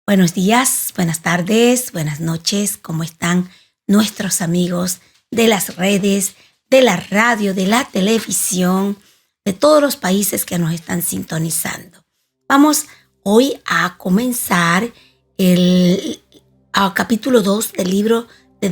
Buenos días, buenas tardes, buenas noches. ¿Cómo están nuestros amigos de las redes, de la radio, de la televisión, de todos los países que nos están sintonizando? Vamos hoy a comenzar el capítulo 2 del libro de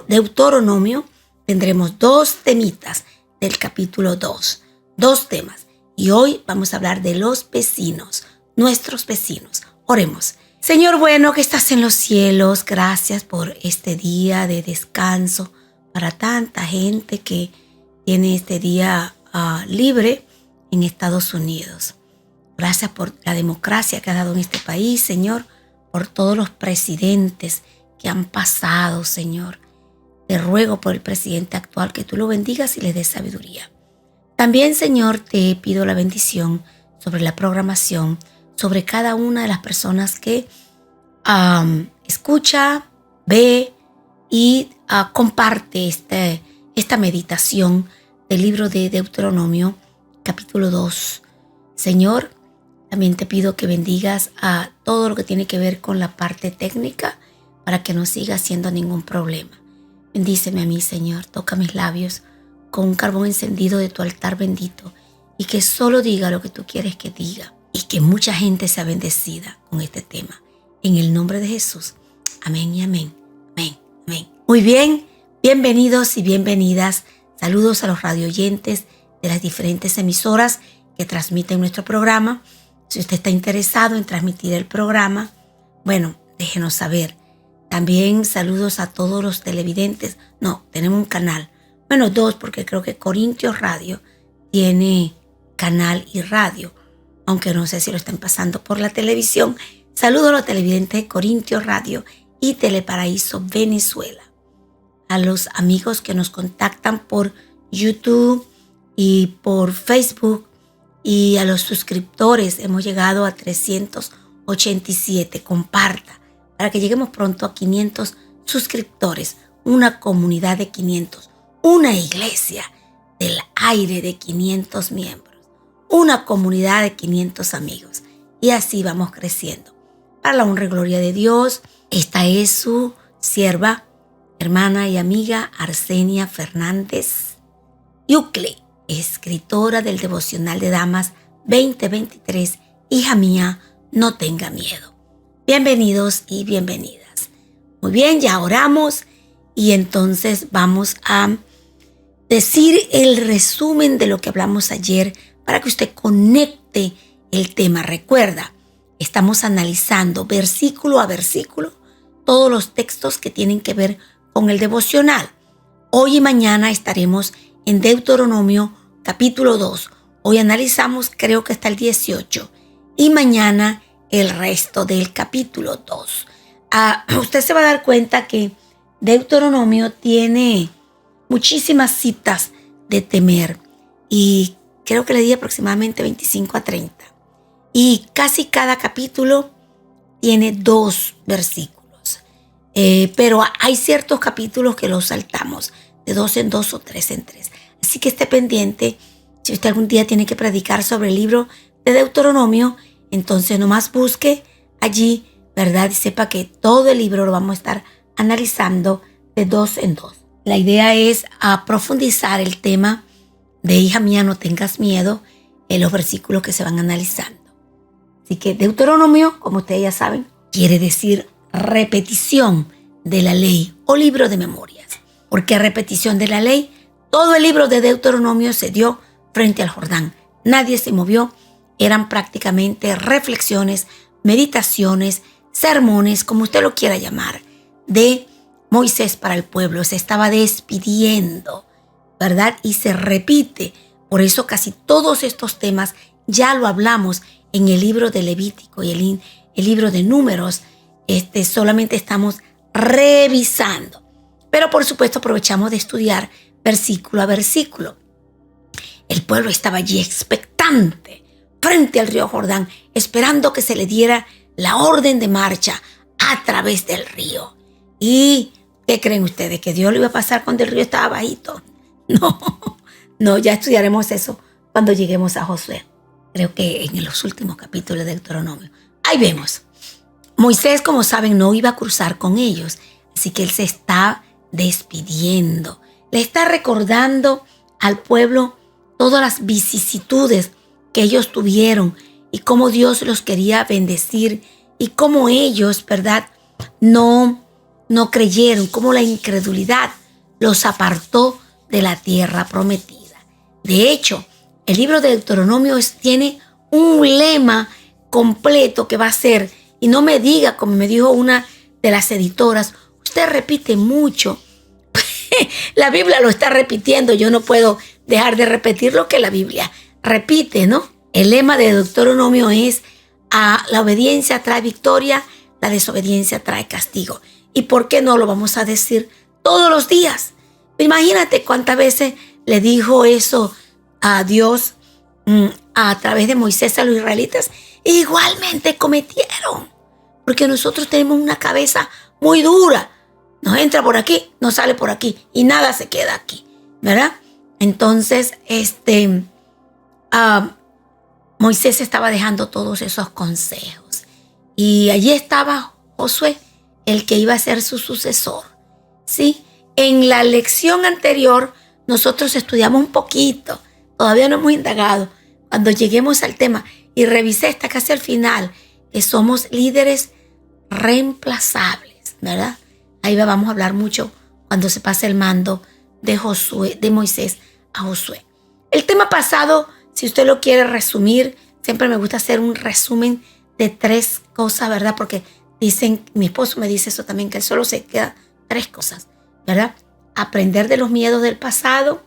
Deuteronomio. Tendremos dos temitas del capítulo 2, dos temas. Y hoy vamos a hablar de los vecinos, nuestros vecinos. Oremos. Señor bueno que estás en los cielos, gracias por este día de descanso para tanta gente que tiene este día libre en Estados Unidos. Gracias por la democracia que ha dado en este país, Señor, por todos los presidentes que han pasado, Señor. Te ruego por el presidente actual que tú lo bendigas y le des sabiduría. También, Señor, te pido la bendición sobre la programación, sobre cada una de las personas que escucha, ve y comparte esta meditación del libro de Deuteronomio, capítulo 2. Señor, también te pido que bendigas a todo lo que tiene que ver con la parte técnica para que no siga siendo ningún problema. Bendíceme a mí, Señor, toca mis labios con un carbón encendido de tu altar bendito y que solo diga lo que tú quieres que diga y que mucha gente sea bendecida con este tema. En el nombre de Jesús. Amén y amén. Amén, amén. Muy bien, bienvenidos y bienvenidas. Saludos a los radioyentes de las diferentes emisoras que transmiten nuestro programa. Si usted está interesado en transmitir el programa, bueno, déjenos saber. También saludos a todos los televidentes. No, tenemos un canal. Bueno, dos, porque creo que Corintios Radio tiene canal y radio, aunque no sé si lo están pasando por la televisión. Saludos a los televidentes de Corintios Radio y Teleparaíso Venezuela. A los amigos que nos contactan por YouTube y por Facebook y a los suscriptores. Hemos llegado a 387. Comparta para que lleguemos pronto a 500 suscriptores. Una comunidad de 500. Una iglesia del aire de 500 miembros. Una comunidad de 500 amigos. Y así vamos creciendo. Para la honra y gloria de Dios, esta es su sierva, hermana y amiga Arsenia Fernández Yucle, escritora del Devocional de Damas 2023. Hija mía, no tenga miedo. Bienvenidos y bienvenidas. Muy bien, ya oramos y entonces vamos a decir el resumen de lo que hablamos ayer para que usted conecte el tema. Recuerda, estamos analizando versículo a versículo todos los textos que tienen que ver con el devocional. Hoy y mañana estaremos en Deuteronomio capítulo 2. Hoy analizamos creo que hasta el 18 y mañana el resto del capítulo 2. Usted se va a dar cuenta que Deuteronomio tiene muchísimas citas de temer y creo que le di aproximadamente 25 a 30. Y casi cada capítulo tiene 2 versículos. Pero hay ciertos capítulos que los saltamos de 2 en 2 o 3 en 3. Así que esté pendiente. Si usted algún día tiene que predicar sobre el libro de Deuteronomio, entonces nomás busque allí, ¿verdad? Y sepa que todo el libro lo vamos a estar analizando de 2 en 2. La idea es profundizar el tema de hija mía, no tengas miedo en los versículos que se van analizando. Así que Deuteronomio, como ustedes ya saben, quiere decir repetición de la ley o libro de memorias. ¿Por qué repetición de la ley? Todo el libro de Deuteronomio se dio frente al Jordán. Nadie se movió. Eran prácticamente reflexiones, meditaciones, sermones, como usted lo quiera llamar, de Moisés para el pueblo. Se estaba despidiendo, ¿verdad? Y se repite. Por eso casi todos estos temas ya lo hablamos en el libro de Levítico y el libro de Números. Solamente estamos revisando. Pero por supuesto aprovechamos de estudiar versículo a versículo. El pueblo estaba allí expectante frente al río Jordán, esperando que se le diera la orden de marcha a través del río. ¿Y qué creen ustedes? ¿Que Dios lo iba a pasar cuando el río estaba bajito? No, ya estudiaremos eso cuando lleguemos a Josué. Creo que en los últimos capítulos de Deuteronomio. Ahí vemos. Moisés, como saben, no iba a cruzar con ellos, así que él se está despidiendo. Le está recordando al pueblo todas las vicisitudes que ellos tuvieron y cómo Dios los quería bendecir y cómo ellos, ¿verdad?, no creyeron, cómo la incredulidad los apartó de la tierra prometida. De hecho, el libro de Deuteronomio tiene un lema completo que va a ser, y no me diga, como me dijo una de las editoras, usted repite mucho. La Biblia lo está repitiendo, yo no puedo dejar de repetir lo que la Biblia repite, ¿no? El lema de Deuteronomio es: la obediencia trae victoria, la desobediencia trae castigo. ¿Y por qué no lo vamos a decir todos los días? Imagínate cuántas veces le dijo eso a Dios a través de Moisés a los israelitas. Igualmente cometieron, porque nosotros tenemos una cabeza muy dura. Nos entra por aquí, nos sale por aquí y nada se queda aquí, ¿verdad? Entonces, Moisés estaba dejando todos esos consejos y allí estaba Josué, el que iba a ser su sucesor, ¿sí? En la lección anterior nosotros estudiamos un poquito, todavía no hemos indagado. Cuando lleguemos al tema, y revisé hasta casi al final, que somos líderes reemplazables, ¿verdad? Ahí vamos a hablar mucho cuando se pase el mando de Moisés a Josué. El tema pasado, si usted lo quiere resumir, siempre me gusta hacer un resumen de 3 cosas, ¿verdad? Porque dicen, mi esposo me dice eso también, que él solo se queda 3 cosas, ¿verdad? Aprender de los miedos del pasado,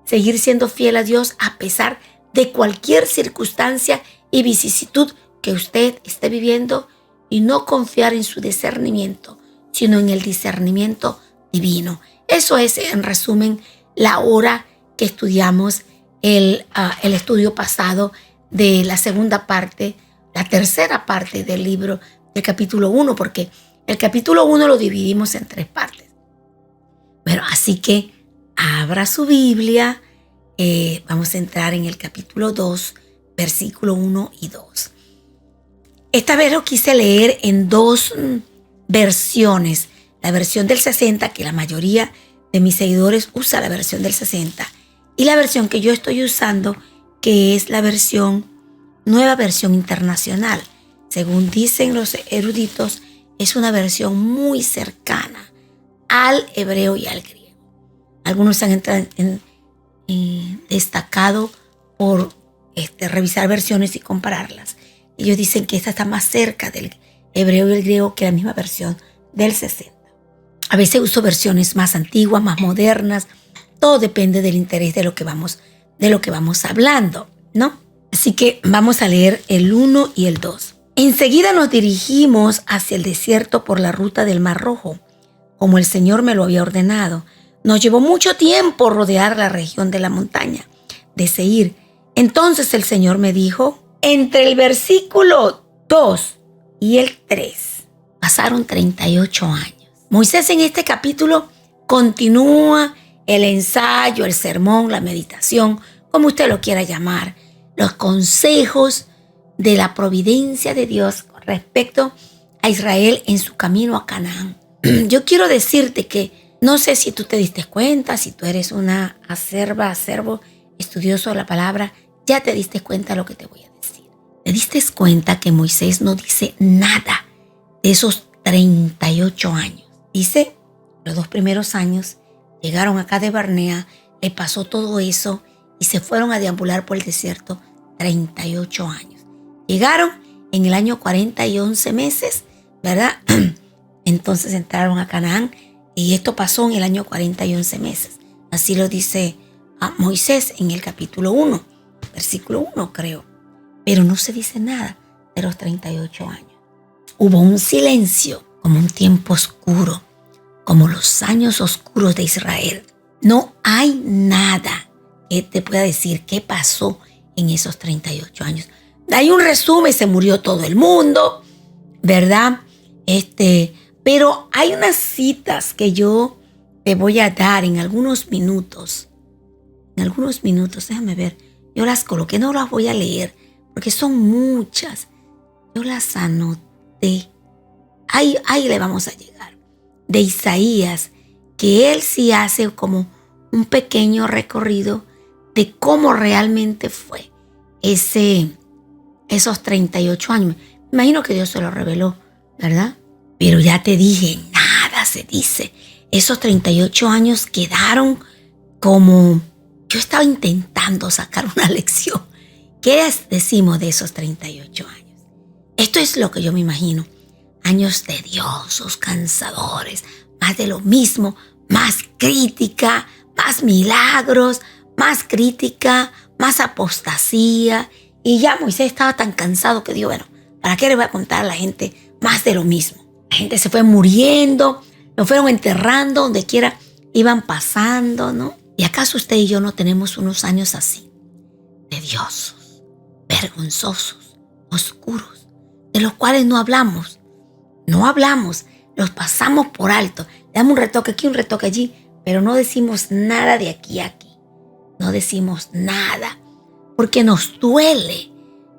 seguir siendo fiel a Dios a pesar de cualquier circunstancia y vicisitud que usted esté viviendo, y no confiar en su discernimiento, sino en el discernimiento divino. Eso es, en resumen, la hora que estudiamos el estudio pasado de la segunda parte, la tercera parte del libro del capítulo 1, porque el capítulo 1 lo dividimos en 3 partes. Bueno, así que abra su Biblia. Vamos a entrar en el capítulo 2, versículo 1 y 2. Esta vez lo quise leer en 2 versiones. La versión del 60, que la mayoría de mis seguidores usa la versión del 60. Y la versión que yo estoy usando, que es la nueva versión internacional. Según dicen los eruditos, es una versión muy cercana al hebreo y al griego. Algunos han destacado por revisar versiones y compararlas. Ellos dicen que esta está más cerca del hebreo y el griego que la misma versión del 60. A veces uso versiones más antiguas, más modernas. Todo depende del interés de lo que vamos hablando, ¿no? Así que vamos a leer el 1 y el 2. Enseguida nos dirigimos hacia el desierto por la ruta del Mar Rojo, como el Señor me lo había ordenado. Nos llevó mucho tiempo rodear la región de la montaña de Seir. Entonces el Señor me dijo, entre el versículo 2 y el 3, pasaron 38 años. Moisés en este capítulo continúa el ensayo, el sermón, la meditación, como usted lo quiera llamar, los consejos de la providencia de Dios respecto a Israel en su camino a Canaán. Yo quiero decirte que no sé si tú te diste cuenta, si tú eres una acervo estudioso de la palabra, ya te diste cuenta de lo que te voy a decir. ¿Te diste cuenta que Moisés no dice nada de esos 38 años? Dice, los 2 primeros años llegaron a Cades Barnea, le pasó todo eso y se fueron a deambular por el desierto 38 años. Llegaron en el año 40 y 11 meses, ¿verdad? Entonces entraron a Canaán y esto pasó en el año 40 y 11 meses. Así lo dice Moisés en el capítulo 1, versículo 1 creo. Pero no se dice nada de los 38 años. Hubo un silencio, como un tiempo oscuro, como los años oscuros de Israel. No hay nada que te pueda decir qué pasó en esos 38 años. Hay un resumen, se murió todo el mundo, ¿verdad? Pero hay unas citas que yo te voy a dar en algunos minutos. Déjame ver. Yo las coloqué, no las voy a leer porque son muchas. Yo las anoté ahí le vamos a llegar. De Isaías, que él sí hace como un pequeño recorrido de cómo realmente fue esos 38 años. Me imagino que Dios se lo reveló, ¿verdad? Pero ya te dije, nada se dice. Esos 38 años quedaron como... Yo estaba intentando sacar una lección. ¿Qué decimos de esos 38 años? Esto es lo que yo me imagino. Años tediosos, cansadores, más de lo mismo, más crítica, más milagros, más crítica, más apostasía. Y ya Moisés estaba tan cansado que dijo, bueno, ¿para qué le voy a contar a la gente más de lo mismo? La gente se fue muriendo, lo fueron enterrando, donde quiera iban pasando, ¿no? ¿Y acaso usted y yo no tenemos unos años así? Tediosos, vergonzosos, oscuros, de los cuales no hablamos, los pasamos por alto, le damos un retoque aquí, un retoque allí, pero no decimos nada de aquí a aquí, no decimos nada, porque nos duele,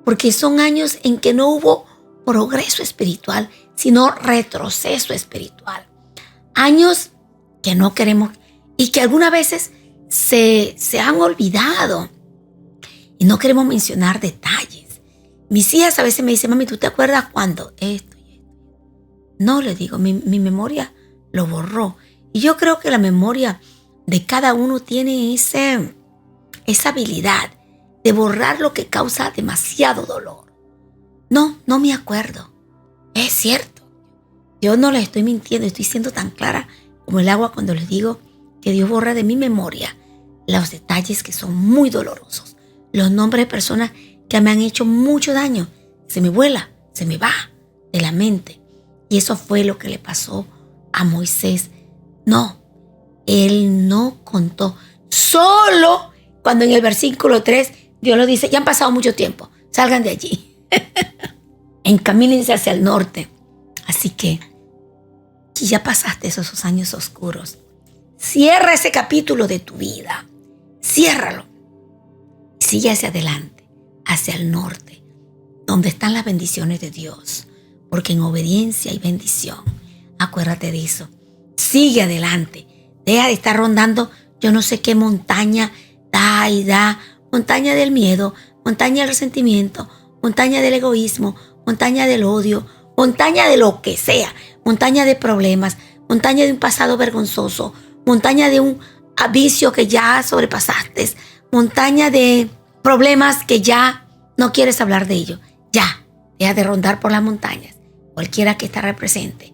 porque son años en que no hubo progreso espiritual, sino retroceso espiritual. Años que no queremos y que algunas veces se han olvidado y no queremos mencionar detalles. Mis hijas a veces me dicen, mami, ¿tú te acuerdas cuando esto y esto? No, le digo, mi memoria lo borró. Y yo creo que la memoria de cada uno tiene esa habilidad de borrar lo que causa demasiado dolor. No me acuerdo. Es cierto. Yo no les estoy mintiendo, estoy siendo tan clara como el agua cuando les digo que Dios borra de mi memoria los detalles que son muy dolorosos. Los nombres de personas que me han hecho mucho daño. Se me vuela, se me va de la mente. Y eso fue lo que le pasó a Moisés. No, él no contó. Solo cuando en el versículo 3 Dios lo dice, ya han pasado mucho tiempo, salgan de allí. Encamínense hacia el norte. Así que, si ya pasaste esos años oscuros, cierra ese capítulo de tu vida. Ciérralo. Y sigue hacia adelante, hacia el norte, donde están las bendiciones de Dios. Porque en obediencia hay bendición. Acuérdate de eso. Sigue adelante. Deja de estar rondando yo no sé qué montaña da y da. Montaña del miedo, montaña del resentimiento, montaña del egoísmo, montaña del odio, montaña de lo que sea. Montaña de problemas, montaña de un pasado vergonzoso, montaña de un vicio que ya sobrepasaste, montaña de problemas que ya no quieres hablar de ello. Ya, deja de rondar por las montañas, cualquiera que esta represente.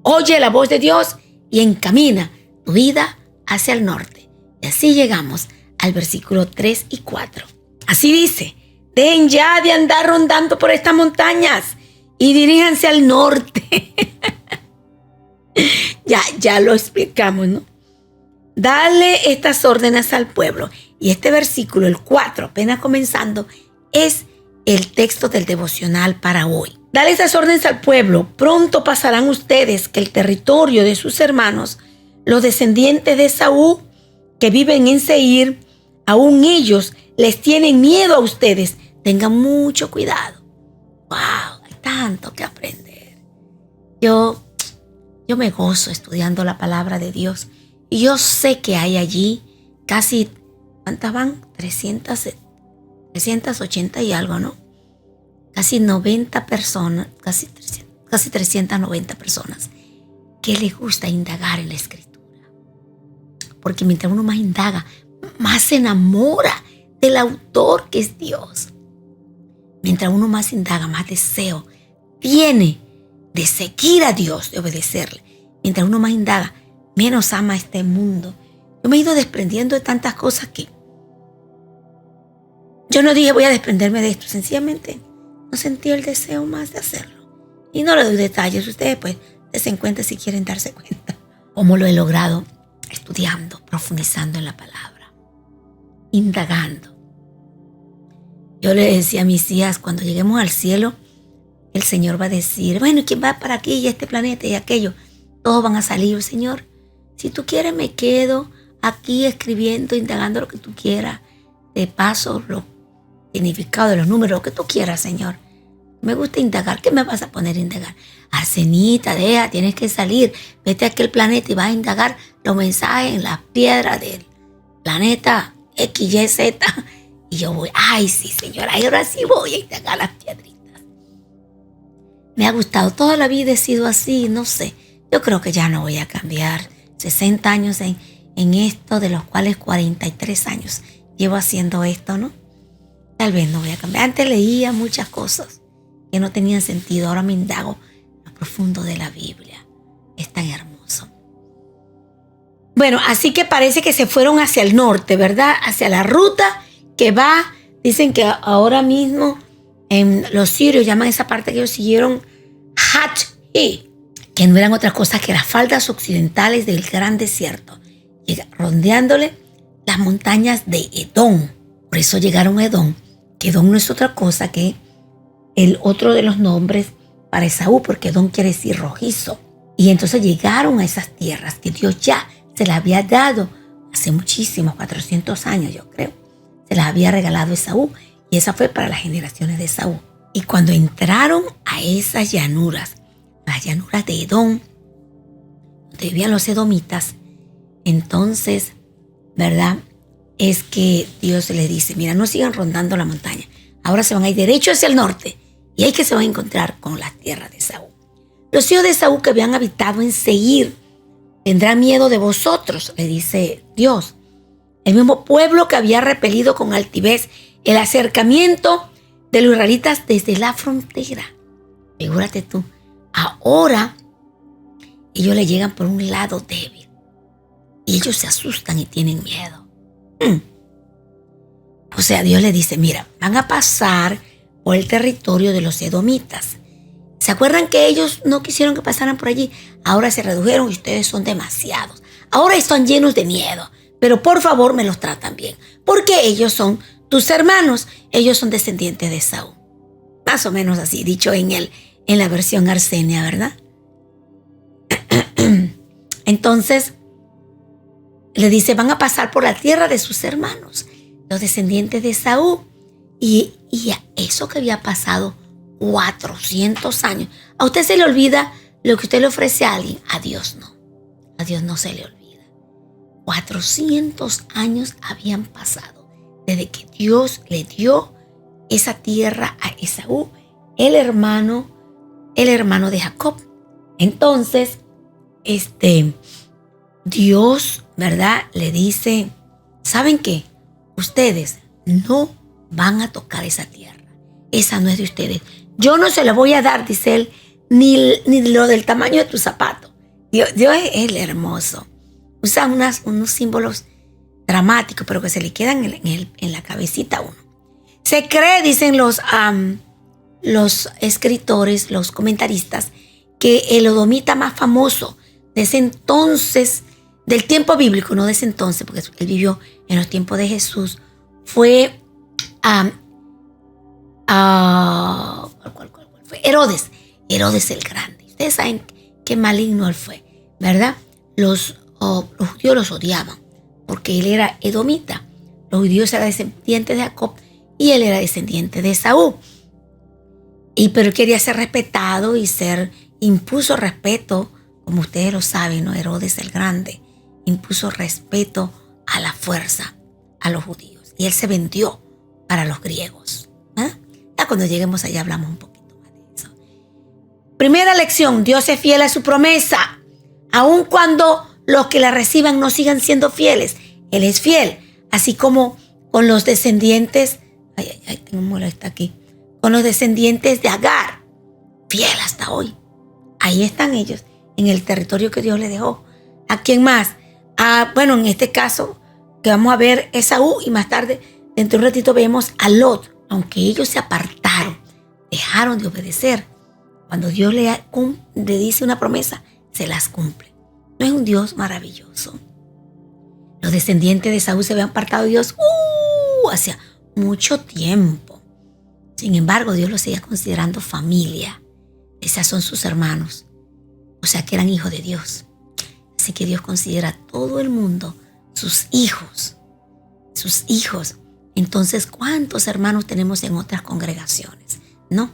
Oye la voz de Dios y encamina tu vida hacia el norte. Y así llegamos al versículo 3 y 4. Así dice, dejen ya de andar rondando por estas montañas y diríjanse al norte. Ya lo explicamos, ¿no? Dale estas órdenes al pueblo. Y este versículo, el 4, apenas comenzando, es el texto del devocional para hoy. Dale esas órdenes al pueblo. Pronto pasarán ustedes que el territorio de sus hermanos, los descendientes de Esaú, que viven en Seir, aún ellos les tienen miedo a ustedes. Tengan mucho cuidado. ¡Wow! Hay tanto que aprender. Yo me gozo estudiando la palabra de Dios. Y yo sé que hay allí casi, ¿cuántas van? 380 y algo, ¿no? Casi 90 personas, casi 390 personas que les gusta indagar en la Escritura. Porque mientras uno más indaga, más se enamora del autor que es Dios. Mientras uno más indaga, más deseo tiene de seguir a Dios, de obedecerle. Mientras uno más indaga, menos ama este mundo. Yo me he ido desprendiendo de tantas cosas que yo no dije voy a desprenderme de esto. Sencillamente no sentí el deseo más de hacerlo. Y no le doy detalles. Ustedes pues se cuenta si quieren darse cuenta cómo lo he logrado estudiando, profundizando en la palabra, indagando. Yo le decía a mis hijas, cuando lleguemos al cielo, el Señor va a decir, bueno, ¿quién va para aquí y este planeta y aquello? Todos van a salir, Señor. Si tú quieres, me quedo aquí escribiendo, indagando lo que tú quieras. De paso, lo significado de los números, lo que tú quieras, Señor. Me gusta indagar. ¿Qué me vas a poner a indagar? Arsenita, deja, tienes que salir. Vete a aquel planeta y vas a indagar los mensajes en las piedras del planeta X, Y, Z. Y yo voy, ay, sí, señora, ahora sí voy a indagar las piedritas. Me ha gustado. Toda la vida he sido así, no sé. Yo creo que ya no voy a cambiar. 60 años en esto, de los cuales 43 años llevo haciendo esto, ¿no? Tal vez no voy a cambiar. Antes leía muchas cosas que no tenían sentido. Ahora me indago en lo profundo de la Biblia. Es tan hermoso. Bueno, así que parece que se fueron hacia el norte, ¿verdad? Hacia la ruta que va. Dicen que ahora mismo los sirios llaman esa parte que ellos siguieron Hat-i, que no eran otras cosas que las faldas occidentales del gran desierto, rondeándole las montañas de Edom. Por eso llegaron a Edom, que Edom no es otra cosa que el otro de los nombres para Esaú, porque Edom quiere decir rojizo. Y entonces llegaron a esas tierras que Dios ya se las había dado hace muchísimos, 400 años yo creo. Se las había regalado a Esaú, y esa fue para las generaciones de Esaú. Y cuando entraron a esas llanuras, las llanuras de Edom, donde vivían los edomitas, entonces, ¿verdad? Es que Dios les dice, mira, no sigan rondando la montaña. Ahora se van a ir derecho hacia el norte, y ahí que se van a encontrar con las tierras de Esaú. Los hijos de Esaú que habían habitado en Seir tendrán miedo de vosotros, le dice Dios. El mismo pueblo que había repelido con altivez el acercamiento de los israelitas desde la frontera. Figúrate tú, ahora ellos le llegan por un lado débil y ellos se asustan y tienen miedo. O sea, Dios le dice, mira, van a pasar por el territorio de los edomitas. ¿Se acuerdan que ellos no quisieron que pasaran por allí? Ahora se redujeron y ustedes son demasiados. Ahora están llenos de miedo, pero por favor me los tratan bien, porque ellos son tus hermanos, ellos son descendientes de Esaú. Más o menos así, dicho en la versión Arsenia, ¿verdad? Entonces, le dice, van a pasar por la tierra de sus hermanos, los descendientes de Esaú. Y a eso que había pasado 400 años. A usted se le olvida lo que usted le ofrece a alguien. A Dios no. A Dios no se le olvida. 400 años habían pasado desde que Dios le dio esa tierra a Esaú, el hermano de Jacob. Entonces, Dios, ¿verdad? Le dice, ¿saben qué? Ustedes no van a tocar esa tierra. Esa no es de ustedes. Yo no se la voy a dar, dice él, ni lo del tamaño de tu zapato. Dios es el hermoso. Usa unos símbolos dramáticos, pero que se le quedan en la cabecita a uno. Se cree, dicen los escritores, los comentaristas, que el edomita más famoso de ese entonces, del tiempo bíblico, no de ese entonces, porque él vivió en los tiempos de Jesús, fue ¿cuál fue? Herodes el Grande. Ustedes saben qué maligno él fue, ¿verdad? Los judíos los odiaban porque él era edomita. Los judíos eran descendientes de Jacob y él era descendiente de Esaú. Pero él quería ser respetado y impuso respeto, como ustedes lo saben, ¿no? Herodes el Grande impuso respeto a la fuerza a los judíos y él se vendió para los griegos. Ya cuando lleguemos allá hablamos un poquito más de eso. Primera lección, Dios es fiel a su promesa, aun cuando los que la reciban no sigan siendo fieles. Él es fiel, así como con los descendientes, tengo molesta aquí, con los descendientes de Agar, fiel hasta hoy. Ahí están ellos, en el territorio que Dios les dejó. ¿A quién más? Bueno, en este caso, que vamos a ver Esaú, y más tarde, dentro de un ratito, vemos a Lot. Aunque ellos se apartaron, dejaron de obedecer, cuando Dios le dice una promesa, se las cumple. ¿No es un Dios maravilloso? Los descendientes de Esaú se habían apartado de Dios hace mucho tiempo. Sin embargo, Dios los seguía considerando familia. Esos son sus hermanos. O sea que eran hijos de Dios. Así que Dios considera a todo el mundo sus hijos. Sus hijos. Entonces, ¿cuántos hermanos tenemos en otras congregaciones? ¿No?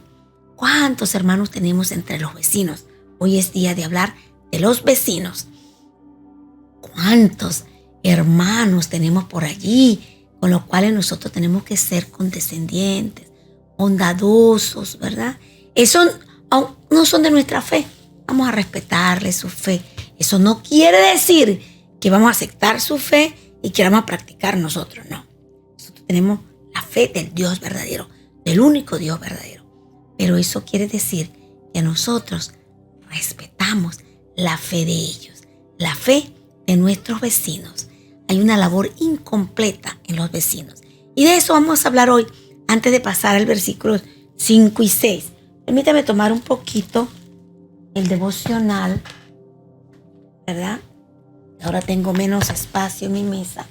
¿Cuántos hermanos tenemos entre los vecinos? Hoy es día de hablar de los vecinos. ¿Cuántos hermanos tenemos por allí con los cuales nosotros tenemos que ser condescendientes, bondadosos, ¿verdad? Eso no son de nuestra fe. Vamos a respetarle su fe. Eso no quiere decir que vamos a aceptar su fe y que vamos a practicar nosotros, no. Nosotros tenemos la fe del Dios verdadero, del único Dios verdadero. Pero eso quiere decir que nosotros respetamos la fe de ellos, la fe de nuestros vecinos. Hay una labor incompleta en los vecinos. Y de eso vamos a hablar hoy, antes de pasar al versículo 5 y 6. Permítame tomar un poquito el devocional, ¿verdad? Ahora tengo menos espacio en mi mesa.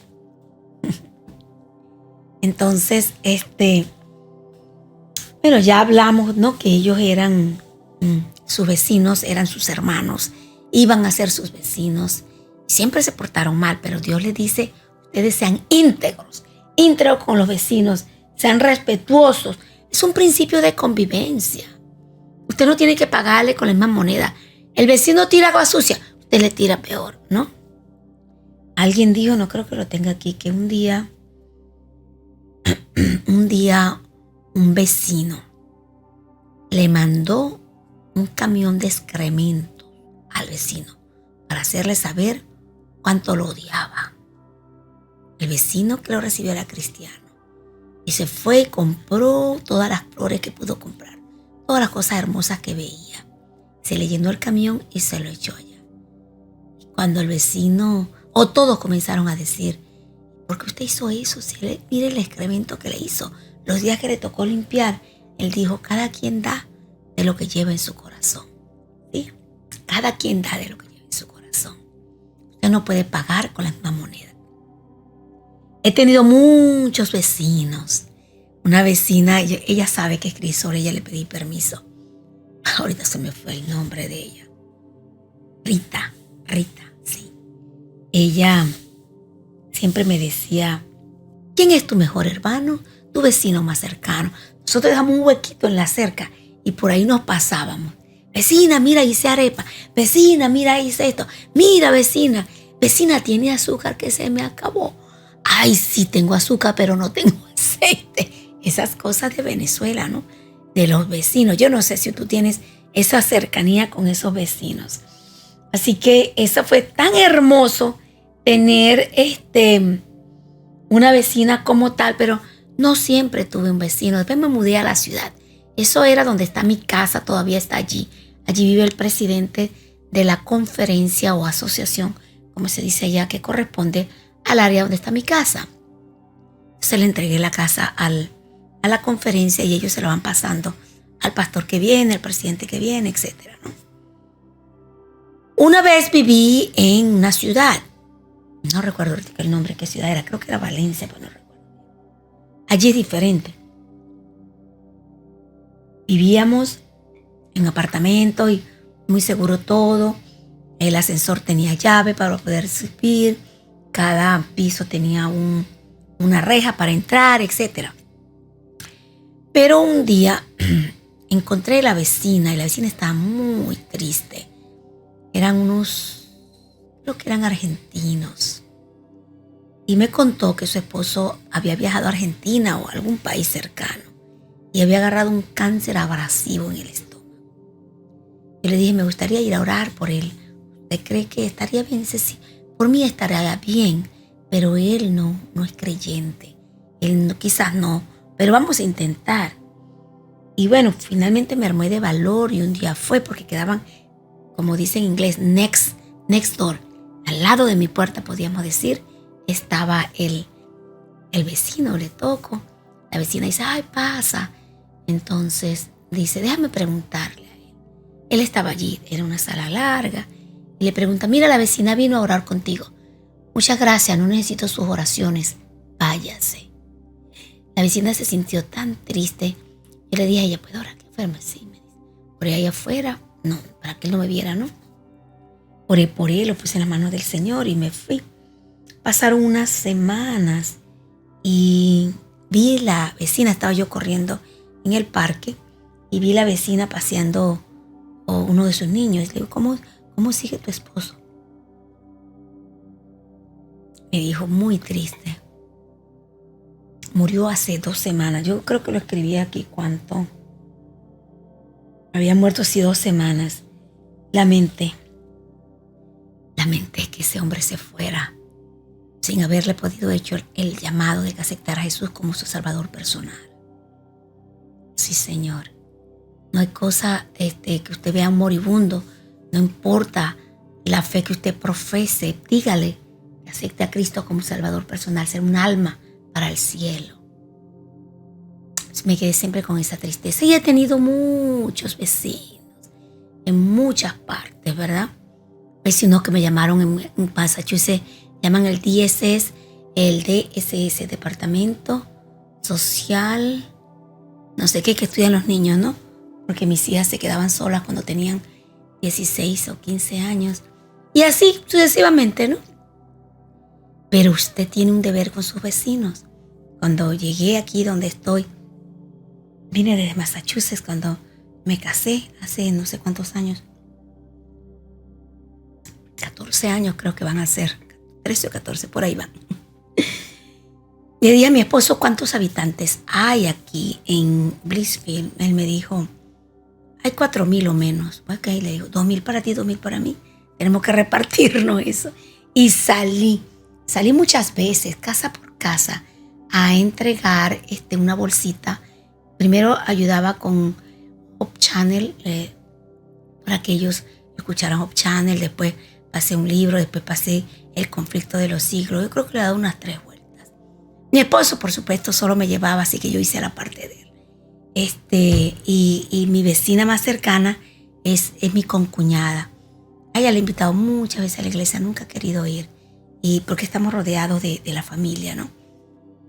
Entonces, pero ya hablamos, ¿no? Que ellos eran sus vecinos, eran sus hermanos, iban a ser sus vecinos. Siempre se portaron mal, pero Dios les dice, ustedes sean íntegros con los vecinos, sean respetuosos. Es un principio de convivencia. Usted no tiene que pagarle con la misma moneda. El vecino tira agua sucia, usted le tira peor, ¿no? Alguien dijo, no creo que lo tenga aquí, que un día un vecino le mandó un camión de excremento al vecino para hacerle saber cuánto lo odiaba. El vecino que lo recibió era cristiano y se fue y compró todas las flores que pudo comprar, todas las cosas hermosas que veía. Se le llenó el camión y se lo echó allá. Y cuando el vecino o todos comenzaron a decir, ¿por qué usted hizo eso? Mire el excremento que le hizo. Los días que le tocó limpiar, él dijo, cada quien da de lo que lleva en su corazón. ¿Sí? Cada quien da de lo que lleva en su corazón. Usted no puede pagar con la misma moneda. He tenido muchos vecinos. Una vecina, ella sabe que es Crisol, ella le pedí permiso. Ahorita se me fue el nombre de ella. Rita, sí. Ella siempre me decía, ¿quién es tu mejor hermano? Tu vecino más cercano. Nosotros dejamos un huequito en la cerca y por ahí nos pasábamos. Vecina, mira, hice arepa. Vecina, mira, hice esto. Mira, vecina. Vecina, tiene azúcar que se me acabó. Ay, sí tengo azúcar, pero no tengo aceite. Esas cosas de Venezuela, ¿no? De los vecinos. Yo no sé si tú tienes esa cercanía con esos vecinos. Así que eso fue tan hermoso tener una vecina como tal, pero no siempre tuve un vecino. Después me mudé a la ciudad. Eso era donde está mi casa, todavía está allí. Allí vive el presidente de la conferencia o asociación, como se dice allá, que corresponde al área donde está mi casa. Se le entregué la casa a la conferencia y ellos se lo van pasando al pastor que viene, al presidente que viene, etcétera, ¿no? Una vez viví en una ciudad, no recuerdo el nombre, qué ciudad era, creo que era Valencia, pero no recuerdo. Allí es diferente. Vivíamos en apartamento y muy seguro todo. El ascensor tenía llave para poder subir. Cada piso tenía una reja para entrar, etc. Pero un día encontré a la vecina y la vecina estaba muy triste. Creo que eran argentinos. Y me contó que su esposo había viajado a Argentina o a algún país cercano y había agarrado un cáncer abrasivo en el estómago. Yo le dije, me gustaría ir a orar por él. ¿Usted cree que estaría bien? Dice, sí, por mí estaría bien, pero él no es creyente. Él no, quizás no, pero vamos a intentar. Y bueno, finalmente me armé de valor y un día fue porque quedaban, como dice en inglés, next door. Al lado de mi puerta, podíamos decir, estaba el vecino, le toco. La vecina dice, ay, pasa. Entonces dice, déjame preguntarle a él. Él estaba allí, era una sala larga. Y le pregunta, mira, la vecina vino a orar contigo. Muchas gracias, no necesito sus oraciones. Váyase. La vecina se sintió tan triste. Yo le dije a ella, ¿puedo orar? ¿Qué enferma? Sí, me dice. Por ahí afuera, no, para que él no me viera, ¿no? Oré por él, lo puse en las manos del Señor y me fui. Pasaron unas semanas y vi la vecina, estaba yo corriendo en el parque y vi la vecina paseando uno de sus niños. Le digo, ¿cómo sigue tu esposo? Me dijo, muy triste. Murió hace 2 semanas. Yo creo que lo escribí aquí. ¿Cuánto? Había muerto hace 2 semanas. Lamenté que ese hombre se fuera sin haberle podido hecho el llamado de que aceptara a Jesús como su Salvador personal. Sí, Señor. No hay cosa que usted vea a un moribundo. No importa la fe que usted profese. Dígale que acepte a Cristo como Salvador personal. Ser un alma para el cielo. Me quedé siempre con esa tristeza. Y he tenido muchos vecinos en muchas partes, ¿verdad? Vecinos que me llamaron en Massachusetts. Llaman el DSS, el DSS, Departamento Social, no sé qué, que estudian los niños, ¿no? Porque mis hijas se quedaban solas cuando tenían 16 o 15 años. Y así sucesivamente, ¿no? Pero usted tiene un deber con sus vecinos. Cuando llegué aquí donde estoy, vine desde Massachusetts cuando me casé hace no sé cuántos años. 14 años creo que van a ser. 13 o 14, por ahí van. Le dije a mi esposo cuántos habitantes hay aquí en Blissfield. Él me dijo, hay 4,000 o menos. Ok, le digo, 2,000 para ti, 2,000 para mí. Tenemos que repartirnos eso. Y salí muchas veces, casa por casa, a entregar una bolsita. Primero ayudaba con Hope Channel, para que ellos escucharan Hope Channel. Después pasé un libro, después pasé El conflicto de los siglos. Yo creo que le he dado unas 3 vueltas. Mi esposo, por supuesto, solo me llevaba, así que yo hice la parte de él. Y mi vecina más cercana es mi concuñada. A ella le he invitado muchas veces a la iglesia, nunca ha querido ir. Y porque estamos rodeados de la familia, ¿no?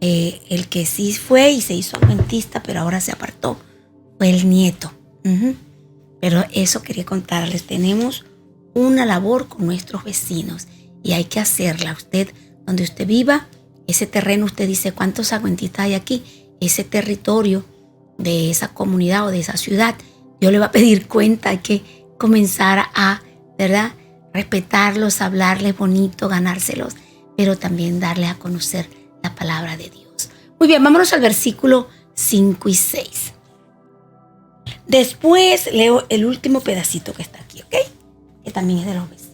El que sí fue y se hizo adventista, pero ahora se apartó, fue el nieto. Pero eso quería contarles. Tenemos una labor con nuestros vecinos y hay que hacerla. Usted, donde usted viva, ese terreno, usted dice cuántos adventistas hay aquí, ese territorio de esa comunidad o de esa ciudad, Dios le va a pedir cuenta. Hay que comenzar a, ¿verdad?, respetarlos, hablarles bonito, ganárselos, pero también darles a conocer la palabra de Dios. Muy bien, vámonos al versículo 5 y 6. Después leo el último pedacito que está aquí, ¿ok? Que también es de los vecinos.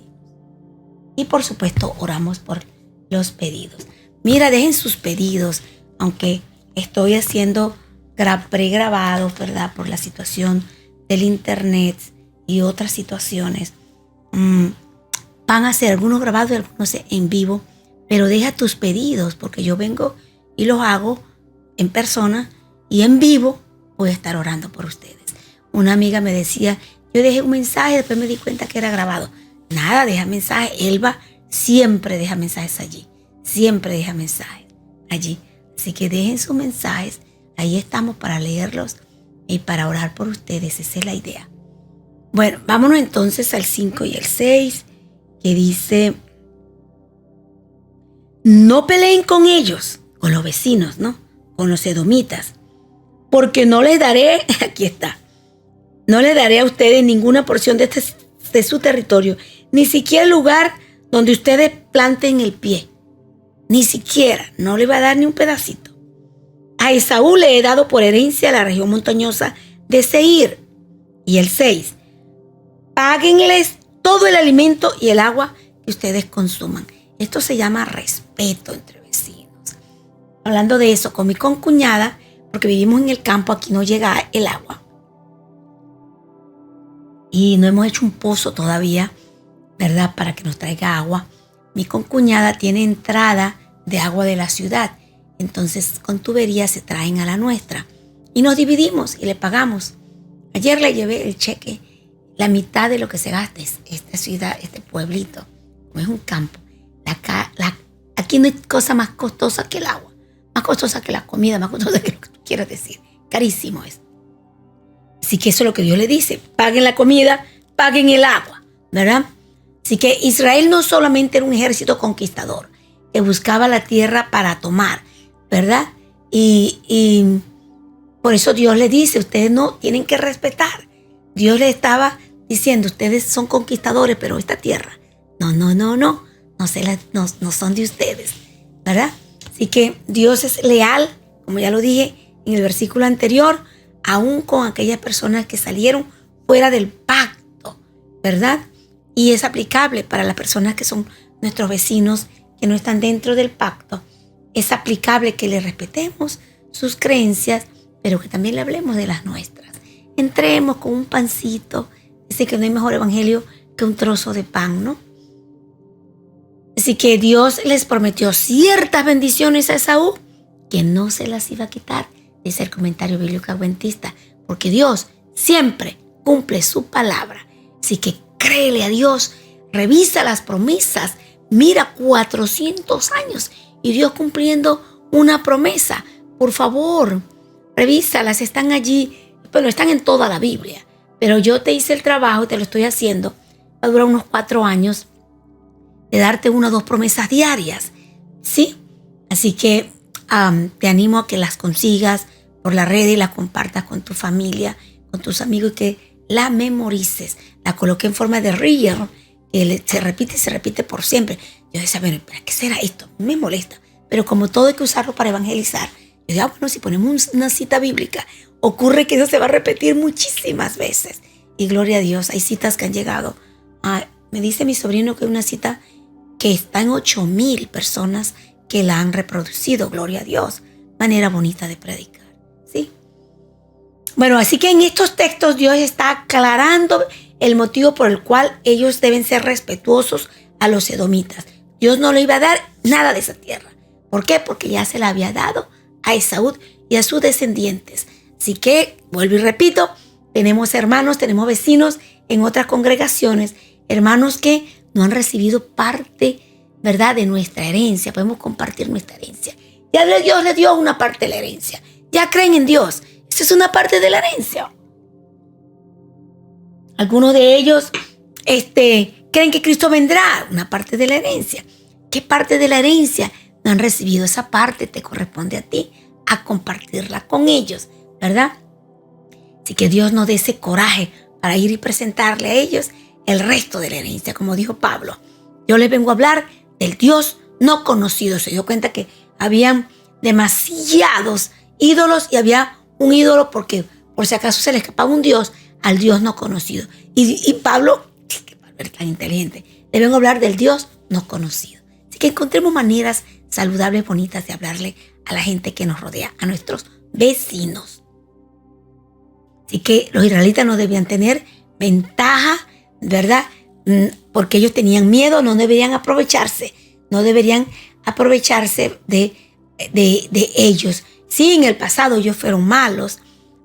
Y por supuesto oramos por los pedidos. Mira, dejen sus pedidos, aunque estoy haciendo pregrabados, ¿verdad? Por la situación del internet y otras situaciones. Van a ser algunos grabados y algunos en vivo, pero deja tus pedidos, porque yo vengo y los hago en persona y en vivo voy a estar orando por ustedes. Una amiga me decía, yo dejé un mensaje, después me di cuenta que era grabado. Nada, deja mensaje. Elba siempre deja mensajes allí. Siempre deja mensajes allí. Así que dejen sus mensajes. Ahí estamos para leerlos y para orar por ustedes. Esa es la idea. Bueno, vámonos entonces al 5 y el 6, que dice, no peleen con ellos, con los vecinos, ¿no? Con los edomitas, porque no les daré, aquí está, no les daré a ustedes ninguna porción de su territorio, ni siquiera el lugar donde ustedes planten el pie. Ni siquiera, no le va a dar ni un pedacito. A Esaú le he dado por herencia la región montañosa de Seir. Y el 6, páguenles todo el alimento y el agua que ustedes consuman. Esto se llama respeto entre vecinos. Hablando de eso, con mi concuñada, porque vivimos en el campo, aquí no llega el agua. Y no hemos hecho un pozo todavía, ¿verdad?, para que nos traiga agua. Mi concuñada tiene entrada de agua de la ciudad. Entonces, con tuberías se traen a la nuestra. Y nos dividimos y le pagamos. Ayer le llevé el cheque. La mitad de lo que se gasta es esta ciudad, este pueblito. Como es un campo. Aquí no hay cosa más costosa que el agua. Más costosa que la comida, más costosa que lo que tú quieras decir. Carísimo es. Así que eso es lo que Dios le dice. Paguen la comida, paguen el agua, ¿verdad? Así que Israel no solamente era un ejército conquistador que buscaba la tierra para tomar, ¿verdad? Y Por eso Dios le dice, ustedes no tienen que respetar. Dios le estaba diciendo, ustedes son conquistadores, pero esta tierra, no son de ustedes, ¿verdad? Así que Dios es leal, como ya lo dije en el versículo anterior, aún con aquellas personas que salieron fuera del pacto, ¿verdad? Y es aplicable para las personas que son nuestros vecinos, que no están dentro del pacto. Es aplicable que le respetemos sus creencias, pero que también le hablemos de las nuestras. Entremos con un pancito. Dice que no hay mejor evangelio que un trozo de pan, ¿no? Así que Dios les prometió ciertas bendiciones a Esaú que no se las iba a quitar, dice el comentario bíblico adventista, porque Dios siempre cumple su palabra. Así que créele a Dios, revisa las promesas, mira 400 años y Dios cumpliendo una promesa. Por favor, revísalas, están allí, pero están en toda la Biblia. Pero yo te hice el trabajo y te lo estoy haciendo. Va a durar unos 4 años de darte 1 o 2 promesas diarias, ¿sí? Así que te animo a que las consigas por la red y las compartas con tu familia, con tus amigos y que la memorices. La coloqué en forma de reel, que se repite y se repite por siempre. Yo decía, bueno, ¿para qué será esto? Me molesta. Pero como todo hay que usarlo para evangelizar, yo decía, bueno, si ponemos una cita bíblica, ocurre que eso se va a repetir muchísimas veces. Y gloria a Dios, hay citas que han llegado. Me dice mi sobrino que hay una cita que está en 8,000 personas que la han reproducido, gloria a Dios. Manera bonita de predicar, ¿sí? Bueno, así que en estos textos Dios está aclarando el motivo por el cual ellos deben ser respetuosos a los edomitas. Dios no le iba a dar nada de esa tierra. ¿Por qué? Porque ya se la había dado a Esaú y a sus descendientes. Así que, vuelvo y repito, tenemos hermanos, tenemos vecinos en otras congregaciones, hermanos que no han recibido parte, ¿verdad?, de nuestra herencia. Podemos compartir nuestra herencia. Ya Dios les dio una parte de la herencia. Ya creen en Dios. Eso es una parte de la herencia. Algunos de ellos creen que Cristo vendrá, una parte de la herencia. ¿Qué parte de la herencia no han recibido? Esa parte te corresponde a ti, a compartirla con ellos, ¿verdad? Así que Dios nos dé ese coraje para ir y presentarle a ellos el resto de la herencia, como dijo Pablo. Yo les vengo a hablar del Dios no conocido. Se dio cuenta que habían demasiados ídolos y había un ídolo porque por si acaso se le escapaba un Dios al Dios no conocido. Y Pablo, que Pablo era tan inteligente, le vengo a hablar del Dios no conocido. Así que encontremos maneras saludables, bonitas de hablarle a la gente que nos rodea, a nuestros vecinos. Así que los israelitas no debían tener ventaja, ¿verdad? Porque ellos tenían miedo, no deberían aprovecharse de ellos. Sí, en el pasado ellos fueron malos,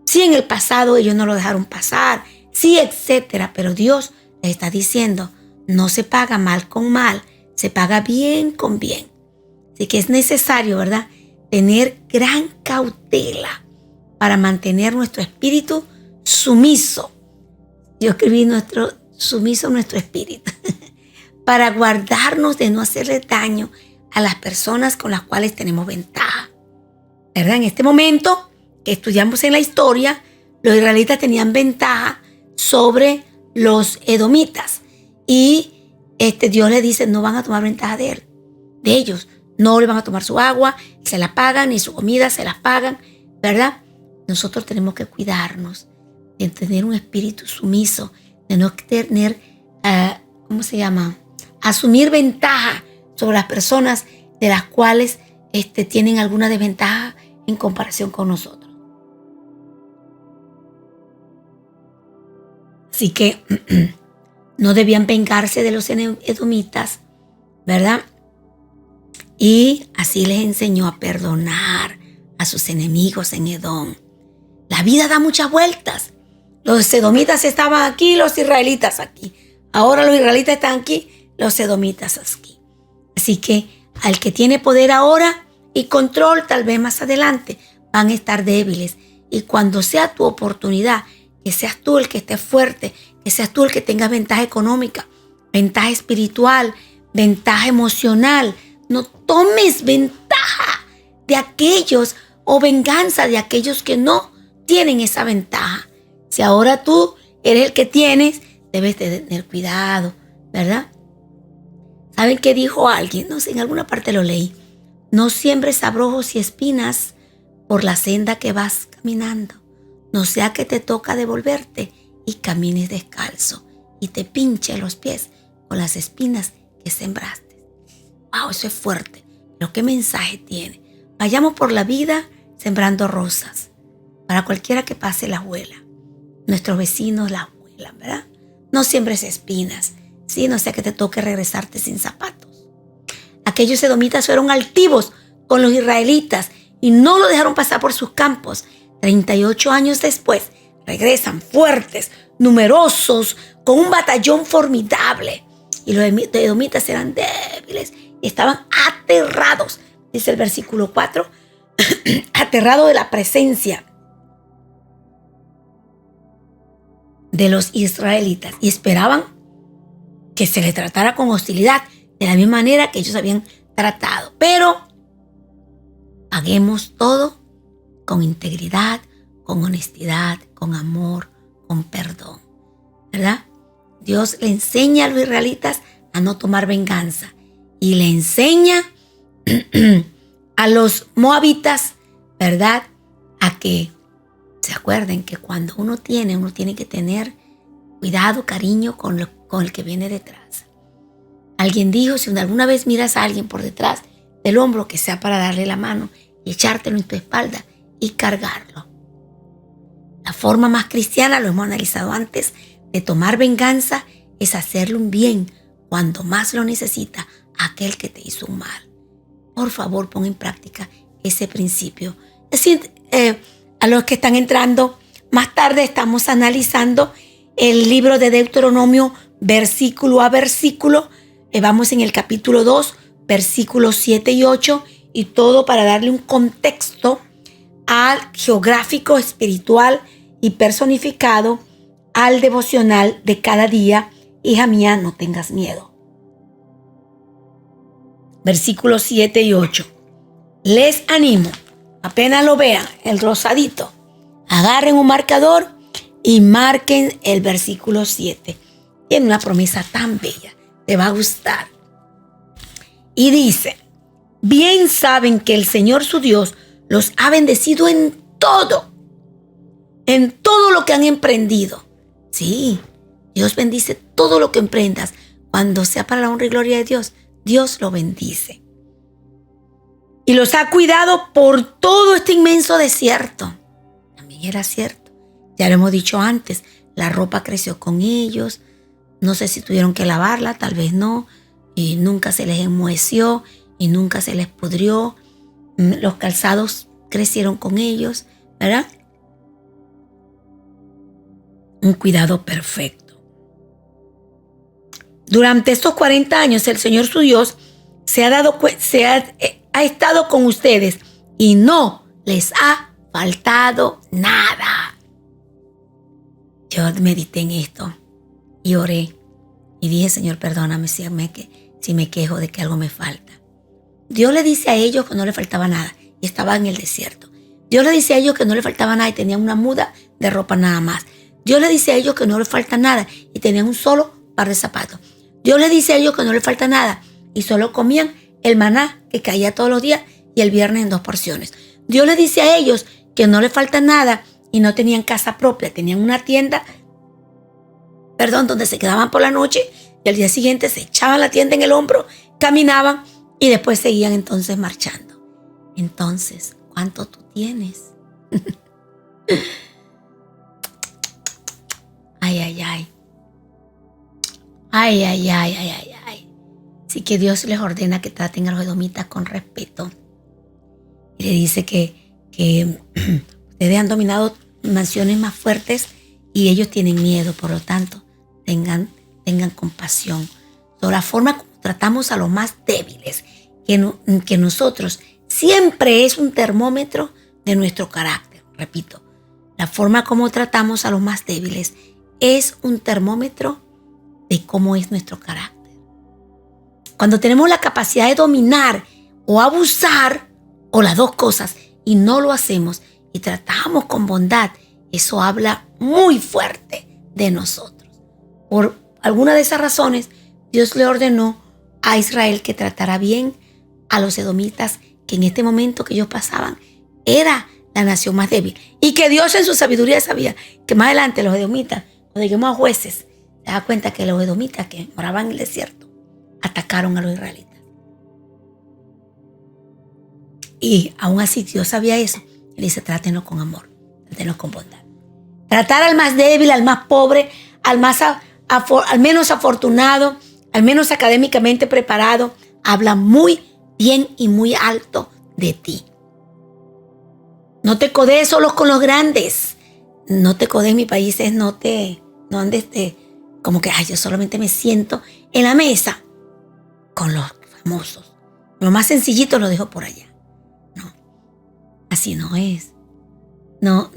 sí, en el pasado ellos no lo dejaron pasar, sí, etcétera, pero Dios les está diciendo, no se paga mal con mal, se paga bien con bien. Así que es necesario, ¿verdad?, tener gran cautela para mantener nuestro espíritu sumiso. Yo escribí sumiso nuestro espíritu, para guardarnos de no hacerle daño a las personas con las cuales tenemos ventaja, ¿verdad? En este momento que estudiamos en la historia, los israelitas tenían ventaja sobre los edomitas y Dios les dice, no van a tomar ventaja de ellos, no le van a tomar su agua, se la pagan, ni su comida se la pagan, ¿verdad? Nosotros tenemos que cuidarnos de tener un espíritu sumiso, de no tener, asumir ventaja sobre las personas de las cuales tienen alguna desventaja en comparación con nosotros. Así que no debían vengarse de los edomitas, ¿verdad? Y así les enseñó a perdonar a sus enemigos en Edom. La vida da muchas vueltas. Los edomitas estaban aquí, los israelitas aquí. Ahora los israelitas están aquí, los edomitas aquí. Así que al que tiene poder ahora y control, tal vez más adelante, van a estar débiles. Y cuando sea tu oportunidad, que seas tú el que esté fuerte, que seas tú el que tenga ventaja económica, ventaja espiritual, ventaja emocional, no tomes ventaja de aquellos o venganza de aquellos que no tienen esa ventaja. Si ahora tú eres el que tienes, debes de tener cuidado, ¿verdad? ¿Saben qué dijo alguien? No sé, en alguna parte lo leí. No siembres abrojos y espinas por la senda que vas caminando. No sea que te toca devolverte y camines descalzo y te pinche los pies con las espinas que sembraste. Wow, eso es fuerte. Pero qué mensaje tiene. Vayamos por la vida sembrando rosas. Para cualquiera que pase la huela. Nuestros vecinos la huelan, ¿verdad? No siembres espinas. Sí, no sea que te toque regresarte sin zapatos. Aquellos edomitas fueron altivos con los israelitas y no lo dejaron pasar por sus campos. 38 años después, regresan fuertes, numerosos, con un batallón formidable. Y los edomitas eran débiles y estaban aterrados. Dice el versículo 4, aterrados de la presencia de los israelitas y esperaban que se les tratara con hostilidad de la misma manera que ellos habían tratado. Pero paguemos todo con integridad, con honestidad, con amor, con perdón, ¿verdad? Dios le enseña a los israelitas a no tomar venganza y le enseña a los moabitas, ¿verdad? A que se acuerden que cuando uno tiene que tener cuidado, cariño con el que viene detrás. Alguien dijo, si alguna vez miras a alguien por detrás del hombro, que sea para darle la mano y echártelo en tu espalda y cargarlo. La forma más cristiana, lo hemos analizado antes, de tomar venganza es hacerle un bien cuando más lo necesita aquel que te hizo un mal. Por favor, pon en práctica ese principio. Es decir, a los que están entrando, más tarde estamos analizando el libro de Deuteronomio versículo a versículo. Vamos en el capítulo 2, versículos 7 y 8, y todo para darle un contexto al geográfico, espiritual y personificado al devocional de cada día. Hija mía, no tengas miedo. Versículos 7 y 8. Les animo, apenas lo vean, el rosadito, agarren un marcador y marquen el versículo 7. Tiene una promesa tan bella, te va a gustar. Y dice, bien saben que el Señor su Dios los ha bendecido en todo lo que han emprendido. Sí, Dios bendice todo lo que emprendas. Cuando sea para la honra y gloria de Dios, Dios lo bendice. Y los ha cuidado por todo este inmenso desierto. También era cierto. Ya lo hemos dicho antes, la ropa creció con ellos. No sé si tuvieron que lavarla, tal vez no. Y nunca se les enmoheció y nunca se les pudrió. Los calzados crecieron con ellos, ¿verdad? Un cuidado perfecto. Durante estos 40 años, el Señor su Dios ha estado con ustedes y no les ha faltado nada. Yo medité en esto y oré y dije, Señor, perdóname si me quejo de que algo me falta. Dios le dice a ellos que no le faltaba nada y estaban en el desierto. Dios le dice a ellos que no le faltaba nada y tenían una muda de ropa nada más. Dios le dice a ellos que no le falta nada y tenían un solo par de zapatos. Dios le dice a ellos que no le falta nada y solo comían el maná que caía todos los días y el viernes en 2 porciones. Dios le dice a ellos que no le falta nada y no tenían casa propia, tenían una tienda, donde se quedaban por la noche y al día siguiente se echaban la tienda en el hombro, caminaban y después seguían entonces marchando. Entonces, ¿cuánto tú tienes? Ay, ay, ay. Ay, ay, ay, ay, ay, ay. Así que Dios les ordena que traten a los edomitas con respeto. Y le dice que ustedes han dominado naciones más fuertes y ellos tienen miedo. Por lo tanto, tengan compasión. Sobre la forma como tratamos a los más débiles, que nosotros siempre es un termómetro de nuestro carácter. Repito, la forma como tratamos a los más débiles es un termómetro de cómo es nuestro carácter. Cuando tenemos la capacidad de dominar o abusar, o las dos cosas, y no lo hacemos, y tratamos con bondad, eso habla muy fuerte de nosotros. Por alguna de esas razones, Dios le ordenó a Israel que tratara bien a los edomitas, que en este momento que ellos pasaban era la nación más débil. Y que Dios en su sabiduría sabía que más adelante los edomitas, cuando lleguemos a Jueces, se da cuenta que los edomitas que moraban en el desierto atacaron a los israelitas. Y aún así Dios sabía eso. Él dice, trátenos con amor, trátenos con bondad. Tratar al más débil, al más pobre, al menos afortunado, al menos académicamente preparado, habla muy bien y muy alto de ti. No te codees solo con los grandes. No te codees, mi país es no andes como que yo solamente me siento en la mesa con los famosos. Lo más sencillito lo dejo por allá. No, así no es. No.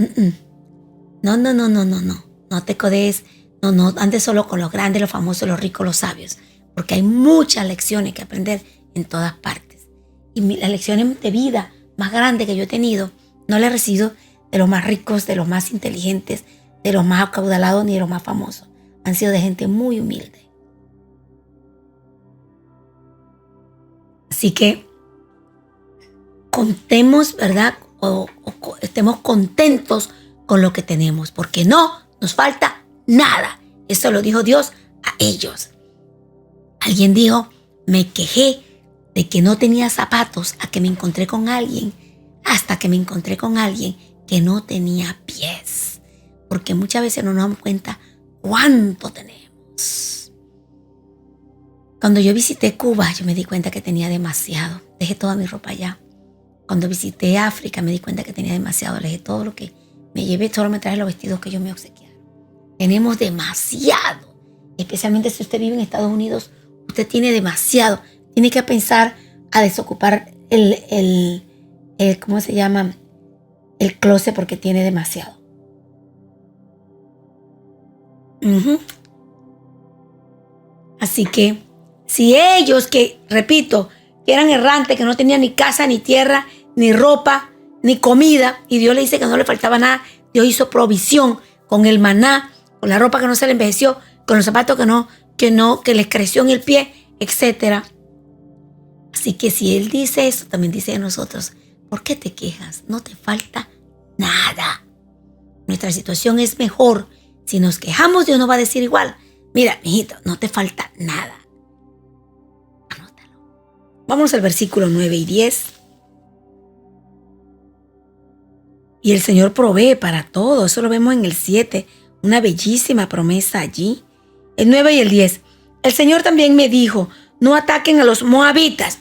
No te codees. No andes solo con los grandes, los famosos, los ricos, los sabios. Porque hay muchas lecciones que aprender en todas partes. Y las lecciones de vida más grandes que yo he tenido, no las he recibido de los más ricos, de los más inteligentes, de los más acaudalados, ni de los más famosos. Han sido de gente muy humilde. Así que contemos, ¿verdad? O estemos contentos con lo que tenemos, porque no nos falta nada. Eso lo dijo Dios a ellos. Alguien dijo, me quejé de que no tenía zapatos hasta que me encontré con alguien que no tenía pies. Porque muchas veces no nos damos cuenta cuánto tenemos. Cuando yo visité Cuba, yo me di cuenta que tenía demasiado. Dejé toda mi ropa allá. Cuando visité África, me di cuenta que tenía demasiado. Dejé todo lo que me llevé, solo me traje los vestidos que ellos me obsequiaron. Tenemos demasiado. Especialmente si usted vive en Estados Unidos, usted tiene demasiado. Tiene que pensar a desocupar ¿cómo se llama? El closet, porque tiene demasiado. Así que si ellos, que repito, que eran errantes, que no tenían ni casa, ni tierra, ni ropa, ni comida, y Dios le dice que no le faltaba nada, Dios hizo provisión con el maná, con la ropa que no se le envejeció, con los zapatos que les creció en el pie, etc. Así que si Él dice eso, también dice a nosotros, ¿por qué te quejas? No te falta nada. Nuestra situación es mejor. Si nos quejamos, Dios nos va a decir igual, mira, mijito, no te falta nada. Anótalo. Vamos al versículo 9 y 10. Y el Señor provee para todo. Eso lo vemos en el 7. Una bellísima promesa allí. El 9 y el 10. El Señor también me dijo, no ataquen a los moabitas.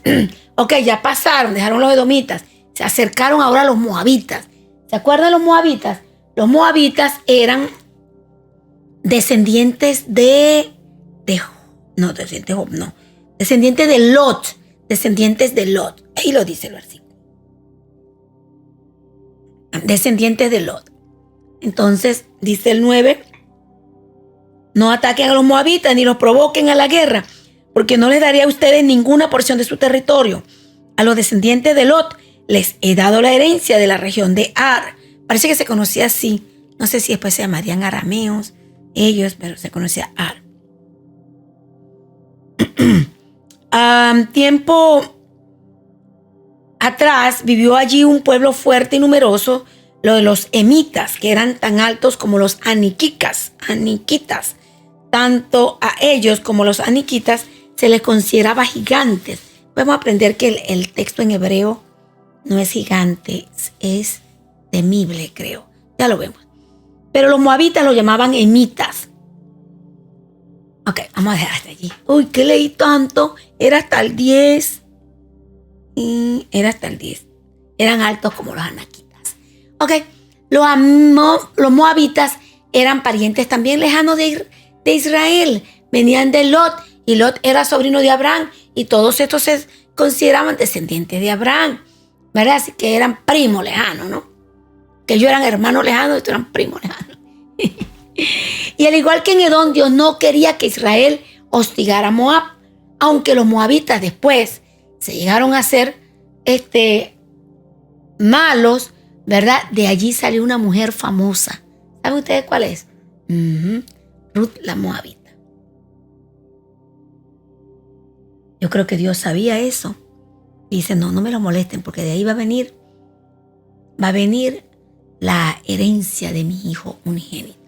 Ok, ya pasaron, dejaron los edomitas. Se acercaron ahora a los moabitas. ¿Se acuerdan de los moabitas? Los moabitas eran descendientes descendientes de Lot. Descendientes de Lot. Ahí lo dice el versículo. Descendientes de Lot. Entonces, dice el 9, no ataquen a los moabitas ni los provoquen a la guerra, porque no les daré a ustedes ninguna porción de su territorio. A los descendientes de Lot les he dado la herencia de la región de Ar. Parece que se conocía así. No sé si después se llamarían arameos ellos, pero se conocía Ar. Tiempo atrás vivió allí un pueblo fuerte y numeroso, lo de los emitas, que eran tan altos como los aniquitas. Tanto a ellos como los aniquitas se les consideraba gigantes. Podemos aprender que el texto en hebreo no es gigante, es temible, creo. Ya lo vemos. Pero los moabitas lo llamaban emitas. Ok, vamos a dejar hasta allí. Uy, ¿qué leí tanto? Era hasta el 10. Era hasta el 10. Eran altos como los anaquitas. Ok, los moabitas eran parientes también lejanos de Israel. Venían de Lot, y Lot era sobrino de Abraham, y todos estos se consideraban descendientes de Abraham, ¿verdad? Así que eran primos lejanos, ¿no? Que ellos eran hermanos lejanos, estos eran primos lejanos. Y al igual que en Edom, Dios no quería que Israel hostigara a Moab, aunque los moabitas después se llegaron a ser malos, ¿verdad? De allí salió una mujer famosa. ¿Saben ustedes cuál es? Ruth la Moabita. Yo creo que Dios sabía eso. Y dice, no me lo molesten, porque de ahí va a venir la herencia de mi hijo unigénito.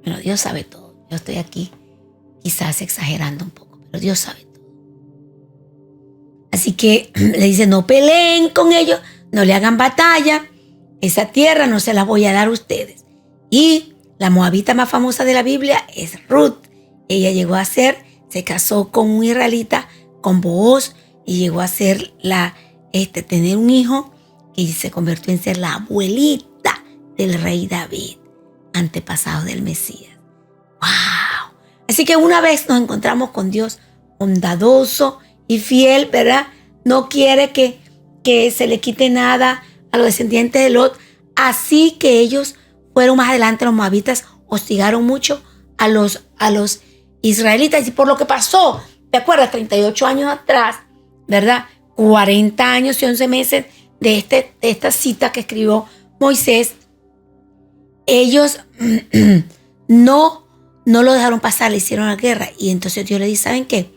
Bueno, Dios sabe todo. Yo estoy aquí quizás exagerando un poco, pero Dios sabe todo. Así que le dice, no peleen con ellos, no le hagan batalla. Esa tierra no se la voy a dar a ustedes. Y la moabita más famosa de la Biblia es Ruth. Ella se casó con un israelita, con Booz, y llegó a ser tener un hijo que se convirtió en ser la abuelita del rey David, antepasado del Mesías. ¡Wow! Así que una vez nos encontramos con Dios bondadoso y fiel, ¿verdad? No quiere que se le quite nada a los descendientes de Lot. Así que ellos fueron más adelante, los moabitas hostigaron mucho a los israelitas. Y por lo que pasó, ¿te acuerdas? 38 años atrás, ¿verdad? 40 años y 11 meses de esta cita que escribió Moisés. Ellos no lo dejaron pasar, le hicieron la guerra. Y entonces Dios le dice, ¿saben qué?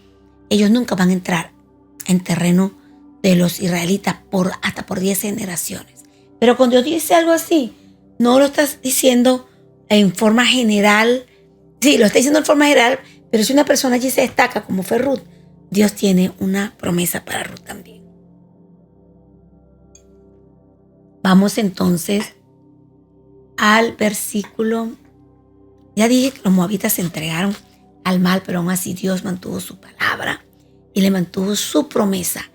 Ellos nunca van a entrar en terreno de los israelitas hasta por 10 generaciones. Pero cuando Dios dice algo así, no lo estás diciendo en forma general. Sí, lo está diciendo en forma general, pero si una persona allí se destaca, como fue Ruth, Dios tiene una promesa para Ruth también. Vamos entonces al versículo. Ya dije que los moabitas se entregaron al mal, pero aún así Dios mantuvo su palabra y le mantuvo su promesa.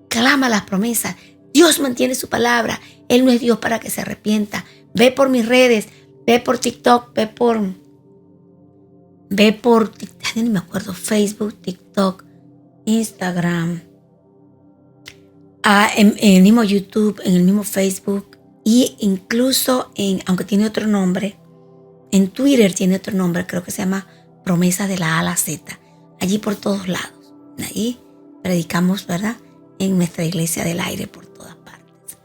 Clama las promesas. Dios mantiene su palabra. Él no es Dios para que se arrepienta. Ve por mis redes, ve por TikTok, ve por ni me acuerdo, Facebook, TikTok, Instagram, en el mismo YouTube, en el mismo Facebook, y incluso aunque tiene otro nombre, en Twitter tiene otro nombre, creo que se llama Promesas de la A a la Z. Allí por todos lados. Allí predicamos, ¿verdad? En nuestra iglesia del aire por todas partes.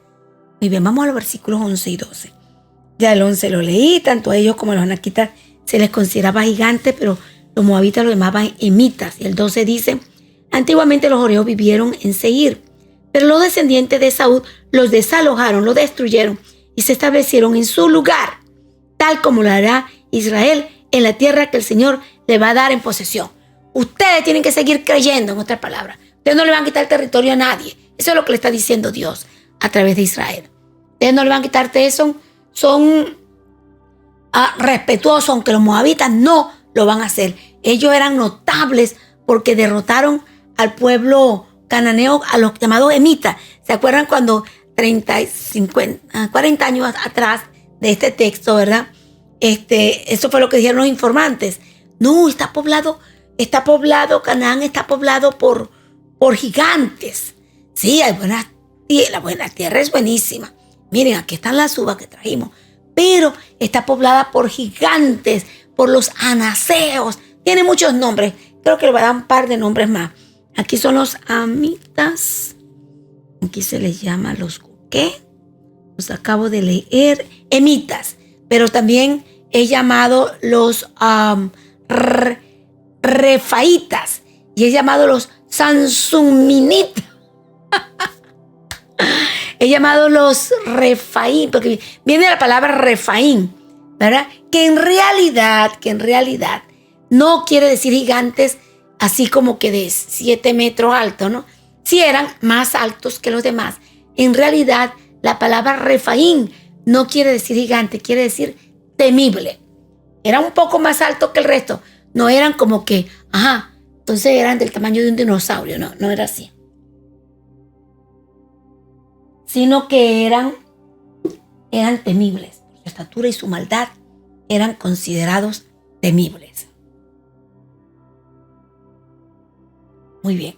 Muy bien, vamos a los versículos 11 y 12. Ya el 11 lo leí, tanto a ellos como a los anaquitas se les consideraba gigantes, pero los moabitas lo llamaban emitas. Y el 12 dice, antiguamente los horeos vivieron en Seir, pero los descendientes de Esaú los desalojaron, los destruyeron y se establecieron en su lugar, tal como lo hará Israel en la tierra que el Señor le va a dar en posesión. Ustedes tienen que seguir creyendo, en otras palabras. Ustedes no le van a quitar territorio a nadie. Eso es lo que le está diciendo Dios a través de Israel. Ustedes no le van a quitarte eso. Son respetuosos, aunque los moabitas no lo van a hacer. Ellos eran notables porque derrotaron al pueblo cananeo, a los llamados emitas. ¿Se acuerdan cuando 40 años atrás de este texto, ¿verdad? Eso fue lo que dijeron los informantes. No, está poblado, Canaán está poblado por gigantes. Sí, la buena tierra es buenísima. Miren, aquí están las uvas que trajimos. Pero está poblada por gigantes, por los anaseos. Tiene muchos nombres. Creo que le voy a dar un par de nombres más. Aquí son los amitas. Aquí se les llama los ¿qué? Los acabo de leer. Emitas. Pero también he llamado los refaitas. Y he llamado los sansuminitas. He llamado los refaín, porque viene la palabra refaín, ¿verdad? Que en realidad no quiere decir gigantes así como que de 7 metros altos, ¿no? Sí eran más altos que los demás. En realidad, la palabra refaín no quiere decir gigante, quiere decir temible. Era un poco más alto que el resto. No eran como que, entonces eran del tamaño de un dinosaurio. No era así. Sino que eran temibles. Por su estatura y su maldad eran considerados temibles. Muy bien.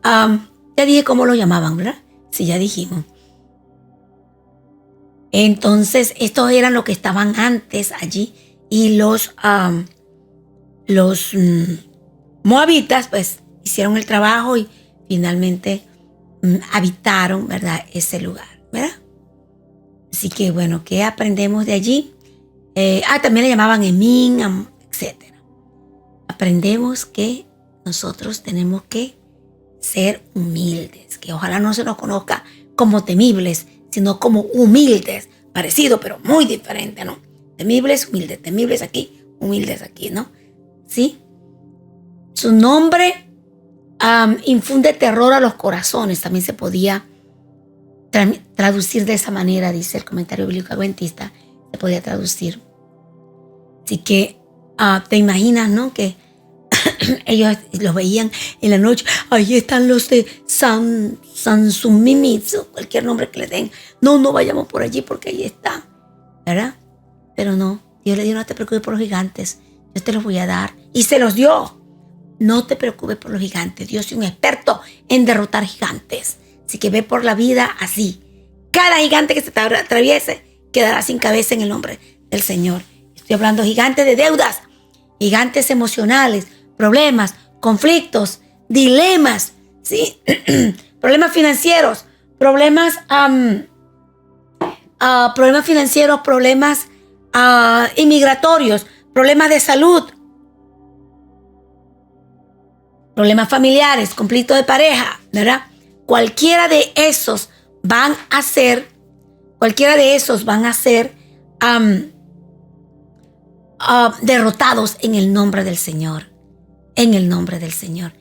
Ya dije cómo lo llamaban, ¿verdad? Sí, ya dijimos. Entonces, estos eran los que estaban antes allí. Y los moabitas, pues, hicieron el trabajo y finalmente habitaron, ¿verdad?, ese lugar, ¿verdad? Así que bueno, ¿qué aprendemos de allí? También le llamaban Emín, etc. Aprendemos que nosotros tenemos que ser humildes, que ojalá no se nos conozca como temibles, sino como humildes, parecido pero muy diferente, ¿no? Temibles, humildes aquí, humildes aquí, ¿no? ¿Sí? Su nombre infunde terror a los corazones, también se podía traducir de esa manera, dice el comentario bíblico adventista, se podía traducir. Así que te imaginas, ¿no?, que ellos los veían en la noche. Ahí están los de Sansumimitsu, cualquier nombre que le den. No vayamos por allí porque ahí está, ¿verdad? Pero no, Dios le dijo: no te preocupes por los gigantes, yo te los voy a dar. Y se los dio. No te preocupes por los gigantes. Dios es un experto en derrotar gigantes. Así que ve por la vida así. Cada gigante que se te atraviese quedará sin cabeza en el nombre del Señor. Estoy hablando de gigantes de deudas, gigantes emocionales, problemas, conflictos, dilemas, ¿sí? Problemas financieros, problemas financieros, problemas inmigratorios, problemas de salud, problemas familiares, conflictos de pareja, ¿verdad? Cualquiera de esos van a ser derrotados en el nombre del Señor. En el nombre del Señor.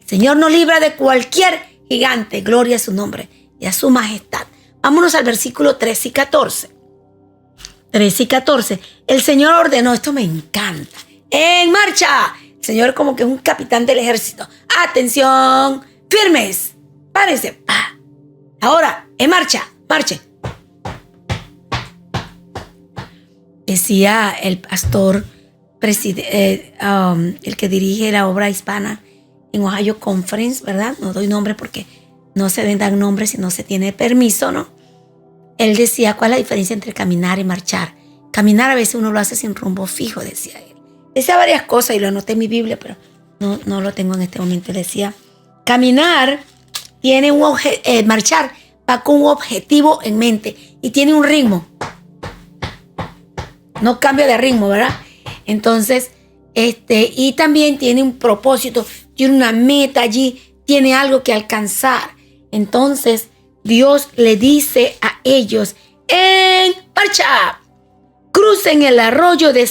El Señor nos libra de cualquier gigante. Gloria a su nombre y a su majestad. Vámonos al versículo 13 y 14. 13 y 14. El Señor ordenó, esto me encanta. ¡En marcha! El Señor como que es un capitán del ejército. ¡Atención! ¡Firmes! ¡Párense! ¡Pah! Ahora, en marcha, marche. Decía el pastor, el que dirige la obra hispana en Ohio Conference, ¿verdad? No doy nombre porque no se dan nombres si no se tiene permiso, ¿no? Él decía, ¿cuál es la diferencia entre caminar y marchar? Caminar a veces uno lo hace sin rumbo fijo, decía él. Decía varias cosas y lo anoté en mi Biblia, pero no lo tengo en este momento. Decía, caminar tiene marchar va con un objetivo en mente y tiene un ritmo. No cambia de ritmo, ¿verdad? Entonces, y también tiene un propósito, tiene una meta allí, tiene algo que alcanzar. Entonces, Dios le dice a ellos, ¡en marcha! Crucen el arroyo de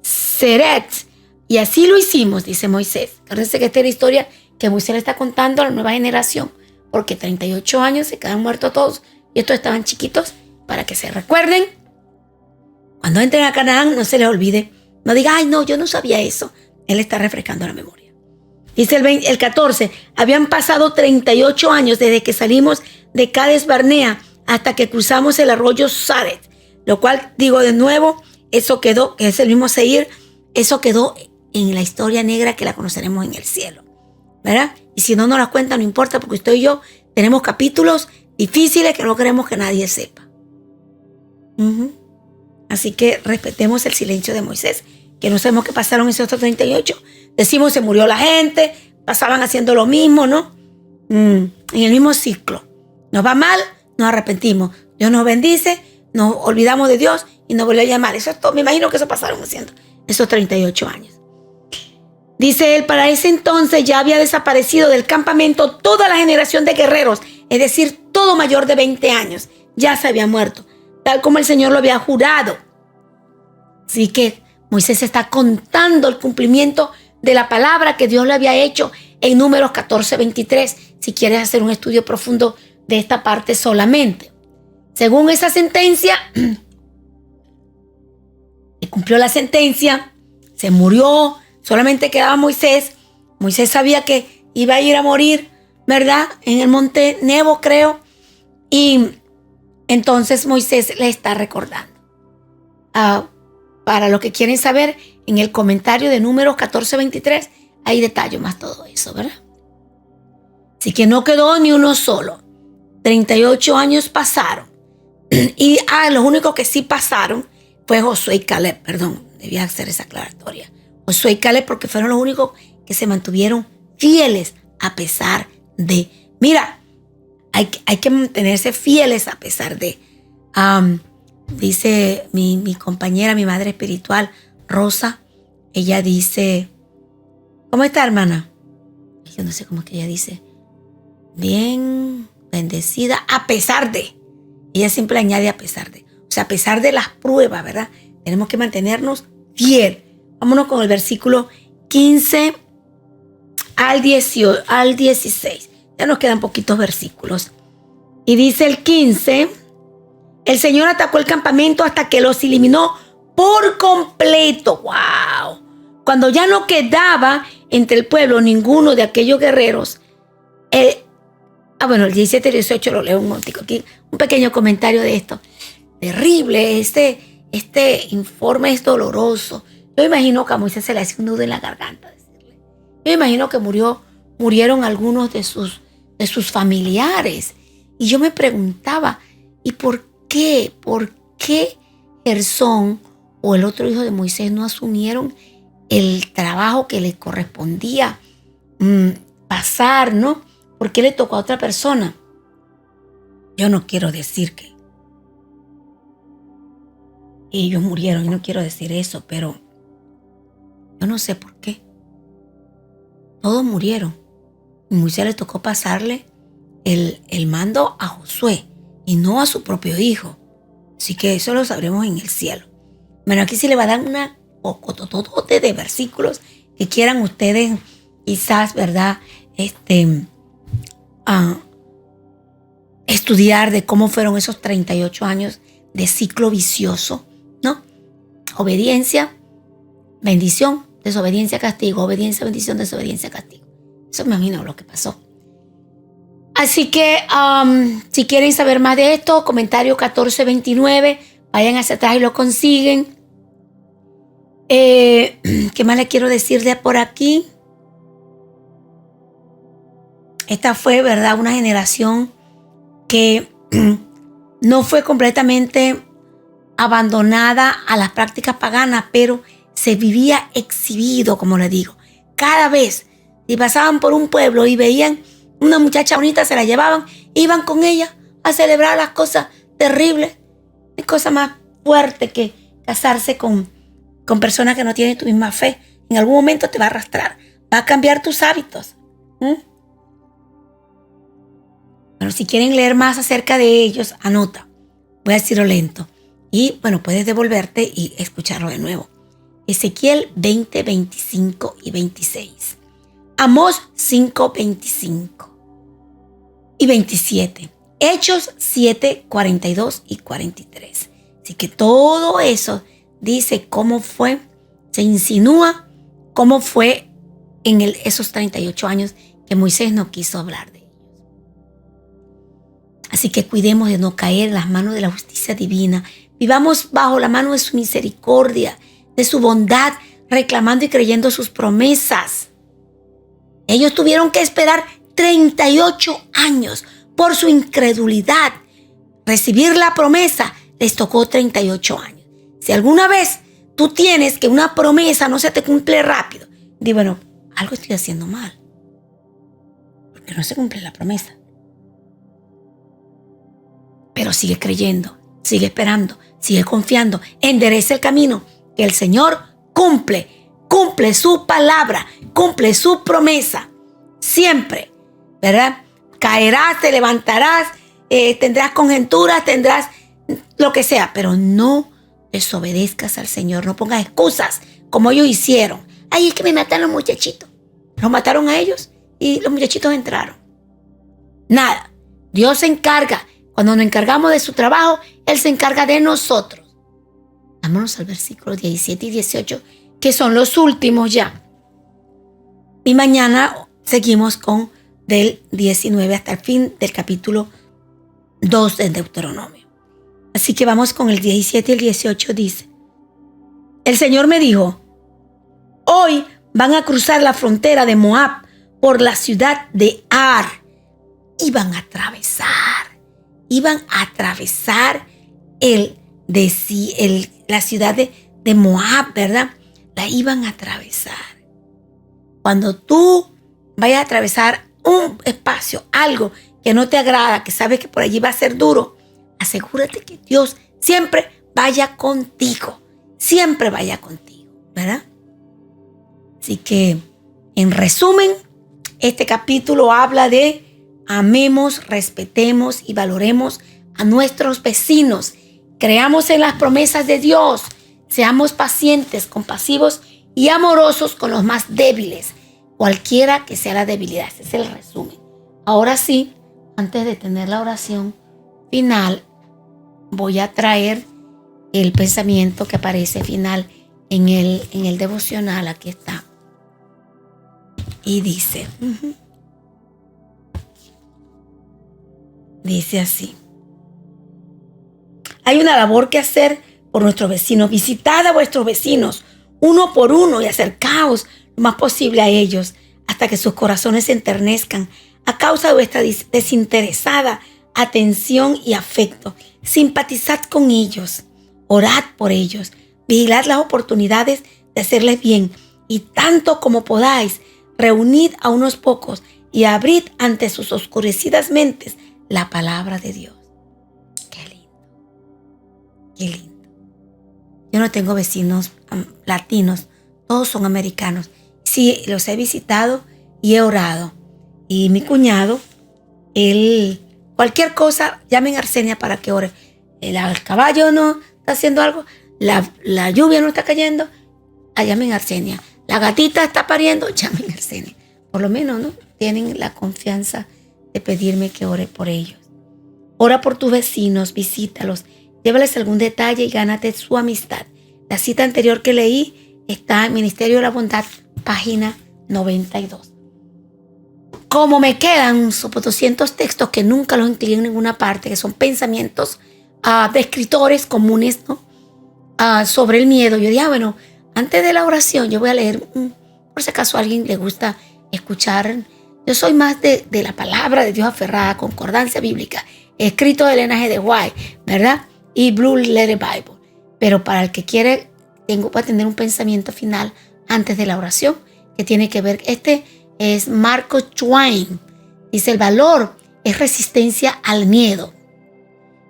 Seret. Y así lo hicimos, dice Moisés. Acuérdense que esta es la historia que Moisés le está contando a la nueva generación, porque 38 años se quedan muertos todos y estos estaban chiquitos, para que se recuerden. Cuando entren a Canaán, no se les olvide. No diga, ay, no, yo no sabía eso. Él está refrescando la memoria. Dice el 14, habían pasado 38 años desde que salimos de Cades Barnea hasta que cruzamos el arroyo Saret. Lo cual, digo de nuevo, eso quedó, que es el mismo Seir, eso quedó en la historia negra que la conoceremos en el cielo, ¿verdad? Y si no nos la cuenta, no importa, porque usted y yo tenemos capítulos difíciles que no queremos que nadie sepa. Así que respetemos el silencio de Moisés, que no sabemos qué pasaron esos otros 38. Decimos, se murió la gente, pasaban haciendo lo mismo, ¿no? En el mismo ciclo. Nos va mal, nos arrepentimos. Dios nos bendice, nos olvidamos de Dios y nos volvió a llamar. Eso es todo. Me imagino que eso pasaron haciendo esos 38 años. Dice él, para ese entonces ya había desaparecido del campamento toda la generación de guerreros, es decir, todo mayor de 20 años. Ya se había muerto, tal como el Señor lo había jurado. Así que Moisés está contando el cumplimiento de la palabra que Dios le había hecho en Números 14:23, si quieres hacer un estudio profundo de esta parte solamente. Según esa sentencia, se cumplió la sentencia, se murió, solamente quedaba Moisés. Moisés sabía que iba a ir a morir, ¿verdad? En el monte Nebo, creo. Y entonces Moisés le está recordando. Para los que quieren saber, en el comentario de Números 14:23 hay detalles más todo eso, ¿verdad? Así que no quedó ni uno solo. 38 años pasaron. Y los únicos que sí pasaron fue Josué y Caleb. Perdón, debía hacer esa aclaratoria. Josué y Caleb, porque fueron los únicos que se mantuvieron fieles a pesar de... Mira, hay que mantenerse fieles a pesar de. Dice mi compañera, mi madre espiritual, Rosa, ella dice, ¿cómo está, hermana? Yo no sé cómo es que ella dice. Bien, bendecida, a pesar de. Ella siempre añade a pesar de. O sea, a pesar de las pruebas, ¿verdad? Tenemos que mantenernos fiel. Vámonos con el versículo 15 al 16. Ya nos quedan poquitos versículos. Y dice el 15, el Señor atacó el campamento hasta que los eliminó por completo. ¡Wow! Cuando ya no quedaba entre el pueblo ninguno de aquellos guerreros. El 17 y 18 lo leo un momentico aquí. Un pequeño comentario de esto. Terrible, este informe es doloroso. Yo imagino que a Moisés se le hacía un nudo en la garganta decirle. Yo imagino que murieron algunos de sus familiares. Y yo me preguntaba, ¿y por qué? ¿Por qué Gersón o el otro hijo de Moisés no asumieron el trabajo que les correspondía pasar, ¿no? ¿Por qué le tocó a otra persona? Yo no quiero decir que ellos murieron, yo no quiero decir eso, pero yo no sé por qué. Todos murieron. Y Moisés le tocó pasarle el mando a Josué y no a su propio hijo. Así que eso lo sabremos en el cielo. Bueno, aquí sí le va a dar una pocototote de versículos que quieran ustedes quizás, ¿verdad? Estudiar de cómo fueron esos 38 años de ciclo vicioso, ¿no? Obediencia, bendición, desobediencia, castigo, obediencia, bendición, desobediencia, castigo. Eso me imagino lo que pasó. Así que si quieren saber más de esto, comentario 1429, vayan hacia atrás y lo consiguen. ¿Qué más les quiero decir de por aquí? Esta fue, ¿verdad?, una generación que no fue completamente abandonada a las prácticas paganas, pero se vivía exhibido, como les digo. Cada vez, si pasaban por un pueblo y veían una muchacha bonita, se la llevaban, iban con ella a celebrar las cosas terribles. Es cosa más fuerte que casarse con personas que no tienen tu misma fe. En algún momento te va a arrastrar, va a cambiar tus hábitos. Bueno, si quieren leer más acerca de ellos, anota. Voy a decirlo lento. Y bueno, puedes devolverte y escucharlo de nuevo. Ezequiel 20, 25 y 26. Amós 5, 25 y 27. Hechos 7, 42 y 43. Así que todo eso dice cómo fue, se insinúa cómo fue en esos 38 años que Moisés no quiso hablar de ellos. Así que cuidemos de no caer en las manos de la justicia divina. Vivamos bajo la mano de su misericordia, de su bondad, reclamando y creyendo sus promesas. Ellos tuvieron que esperar 38 años por su incredulidad. Recibir la promesa les tocó 38 años. Si alguna vez tú tienes que una promesa no se te cumple rápido, di, bueno, algo estoy haciendo mal, porque no se cumple la promesa. Pero sigue creyendo, sigue esperando, sigue confiando, endereza el camino, que el Señor cumple su palabra, cumple su promesa, siempre, ¿verdad? Caerás, te levantarás, tendrás conjeturas, tendrás lo que sea, pero no desobedezcas al Señor, no pongas excusas como ellos hicieron. Ay, es que me mataron los muchachitos. Los mataron a ellos y los muchachitos entraron. Nada, Dios se encarga. Cuando nos encargamos de su trabajo, Él se encarga de nosotros. Vámonos al versículo 17 y 18, que son los últimos ya. Y mañana seguimos con del 19 hasta el fin del capítulo 2 del Deuteronomio. Así que vamos con el 17 y el 18, dice: el Señor me dijo, hoy van a cruzar la frontera de Moab por la ciudad de Ar. Iban a atravesar la ciudad de Moab, ¿verdad? La iban a atravesar. Cuando tú vayas a atravesar un espacio, algo que no te agrada, que sabes que por allí va a ser duro, asegúrate que Dios siempre vaya contigo. Siempre vaya contigo, ¿verdad? Así que, en resumen, este capítulo habla de amemos, respetemos y valoremos a nuestros vecinos. Creamos en las promesas de Dios. Seamos pacientes, compasivos y amorosos con los más débiles, cualquiera que sea la debilidad. Ese es el resumen. Ahora sí, antes de tener la oración final, voy a traer el pensamiento que aparece final en el devocional. Aquí está. Y dice, dice así: hay una labor que hacer por nuestros vecinos. Visitad a vuestros vecinos uno por uno y acercaos lo más posible a ellos hasta que sus corazones se enternezcan a causa de vuestra desinteresada atención y afecto. Simpatizad con ellos, orad por ellos, vigilad las oportunidades de hacerles bien y tanto como podáis, reunid a unos pocos y abrid ante sus oscurecidas mentes la palabra de Dios. Qué lindo, qué lindo. Yo no tengo vecinos latinos, todos son americanos. Sí, los he visitado y he orado. Y mi cuñado, él, cualquier cosa, llamen a Arsenia para que ore. El caballo no está haciendo algo, la lluvia no está cayendo, llamen a Arsenia. La gatita está pariendo, llamen a Arsenia. Por lo menos, ¿no? Tienen la confianza de pedirme que ore por ellos. Ora por tus vecinos, visítalos, llévales algún detalle y gánate su amistad. La cita anterior que leí está en Ministerio de la Bondad, página 92. Como me quedan 200 textos que nunca los incluí en ninguna parte, que son pensamientos de escritores comunes, ¿no? Sobre el miedo, yo dije, bueno, antes de la oración yo voy a leer, por si acaso a alguien le gusta escuchar. Yo soy más de la palabra de Dios aferrada, concordancia bíblica, escrito de Elena G. de White, ¿verdad? Y Blue Letter Bible. Pero para el que quiere, voy a tener un pensamiento final antes de la oración, que tiene que ver, este es Marco Twain. Dice, el valor es resistencia al miedo.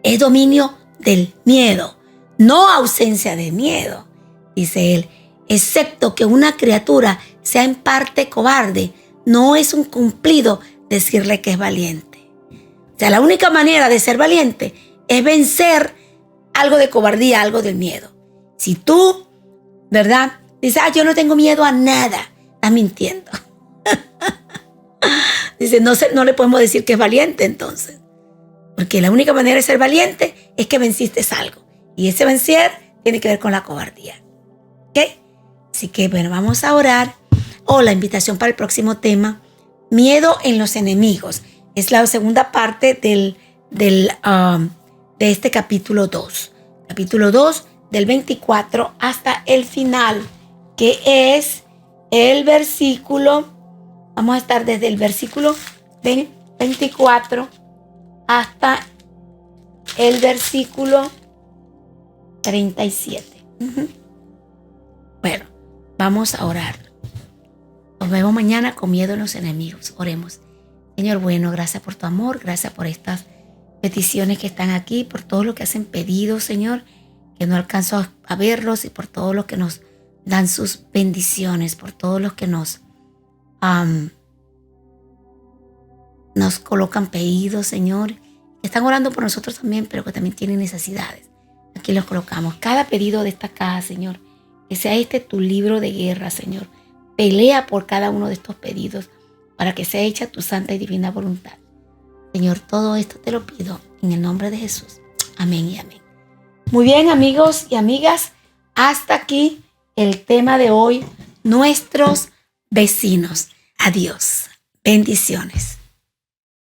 Es dominio del miedo, no ausencia de miedo, dice él. Excepto que una criatura sea en parte cobarde, no es un cumplido decirle que es valiente. O sea, la única manera de ser valiente es vencer algo de cobardía, algo del miedo. Si tú, ¿verdad? Dices, yo no tengo miedo a nada, estás mintiendo. Dice, no le podemos decir que es valiente entonces. Porque la única manera de ser valiente es que venciste algo. Y ese vencer tiene que ver con la cobardía. ¿Ok? Así que bueno, vamos a orar. La invitación para el próximo tema, miedo en los enemigos. Es la segunda parte de este capítulo 2. Capítulo 2 del 24 hasta el final, que es el versículo, vamos a estar desde el versículo 24 hasta el versículo 37. Bueno, vamos a orar. Nos vemos mañana con miedo en los enemigos. Oremos. Señor bueno, gracias por tu amor, gracias por estas peticiones que están aquí, por todo lo que hacen pedido, Señor, que no alcanzo a verlos, y por todos los que nos dan sus bendiciones, por todos los que nos colocan pedidos, Señor, que están orando por nosotros también, pero que también tienen necesidades. Aquí los colocamos. Cada pedido de esta caja, Señor, que sea este tu libro de guerra, Señor. Pelea por cada uno de estos pedidos para que sea hecha tu santa y divina voluntad. Señor, todo esto te lo pido en el nombre de Jesús. Amén y amén. Muy bien, amigos y amigas, hasta aquí el tema de hoy, nuestros vecinos. Adiós. Bendiciones.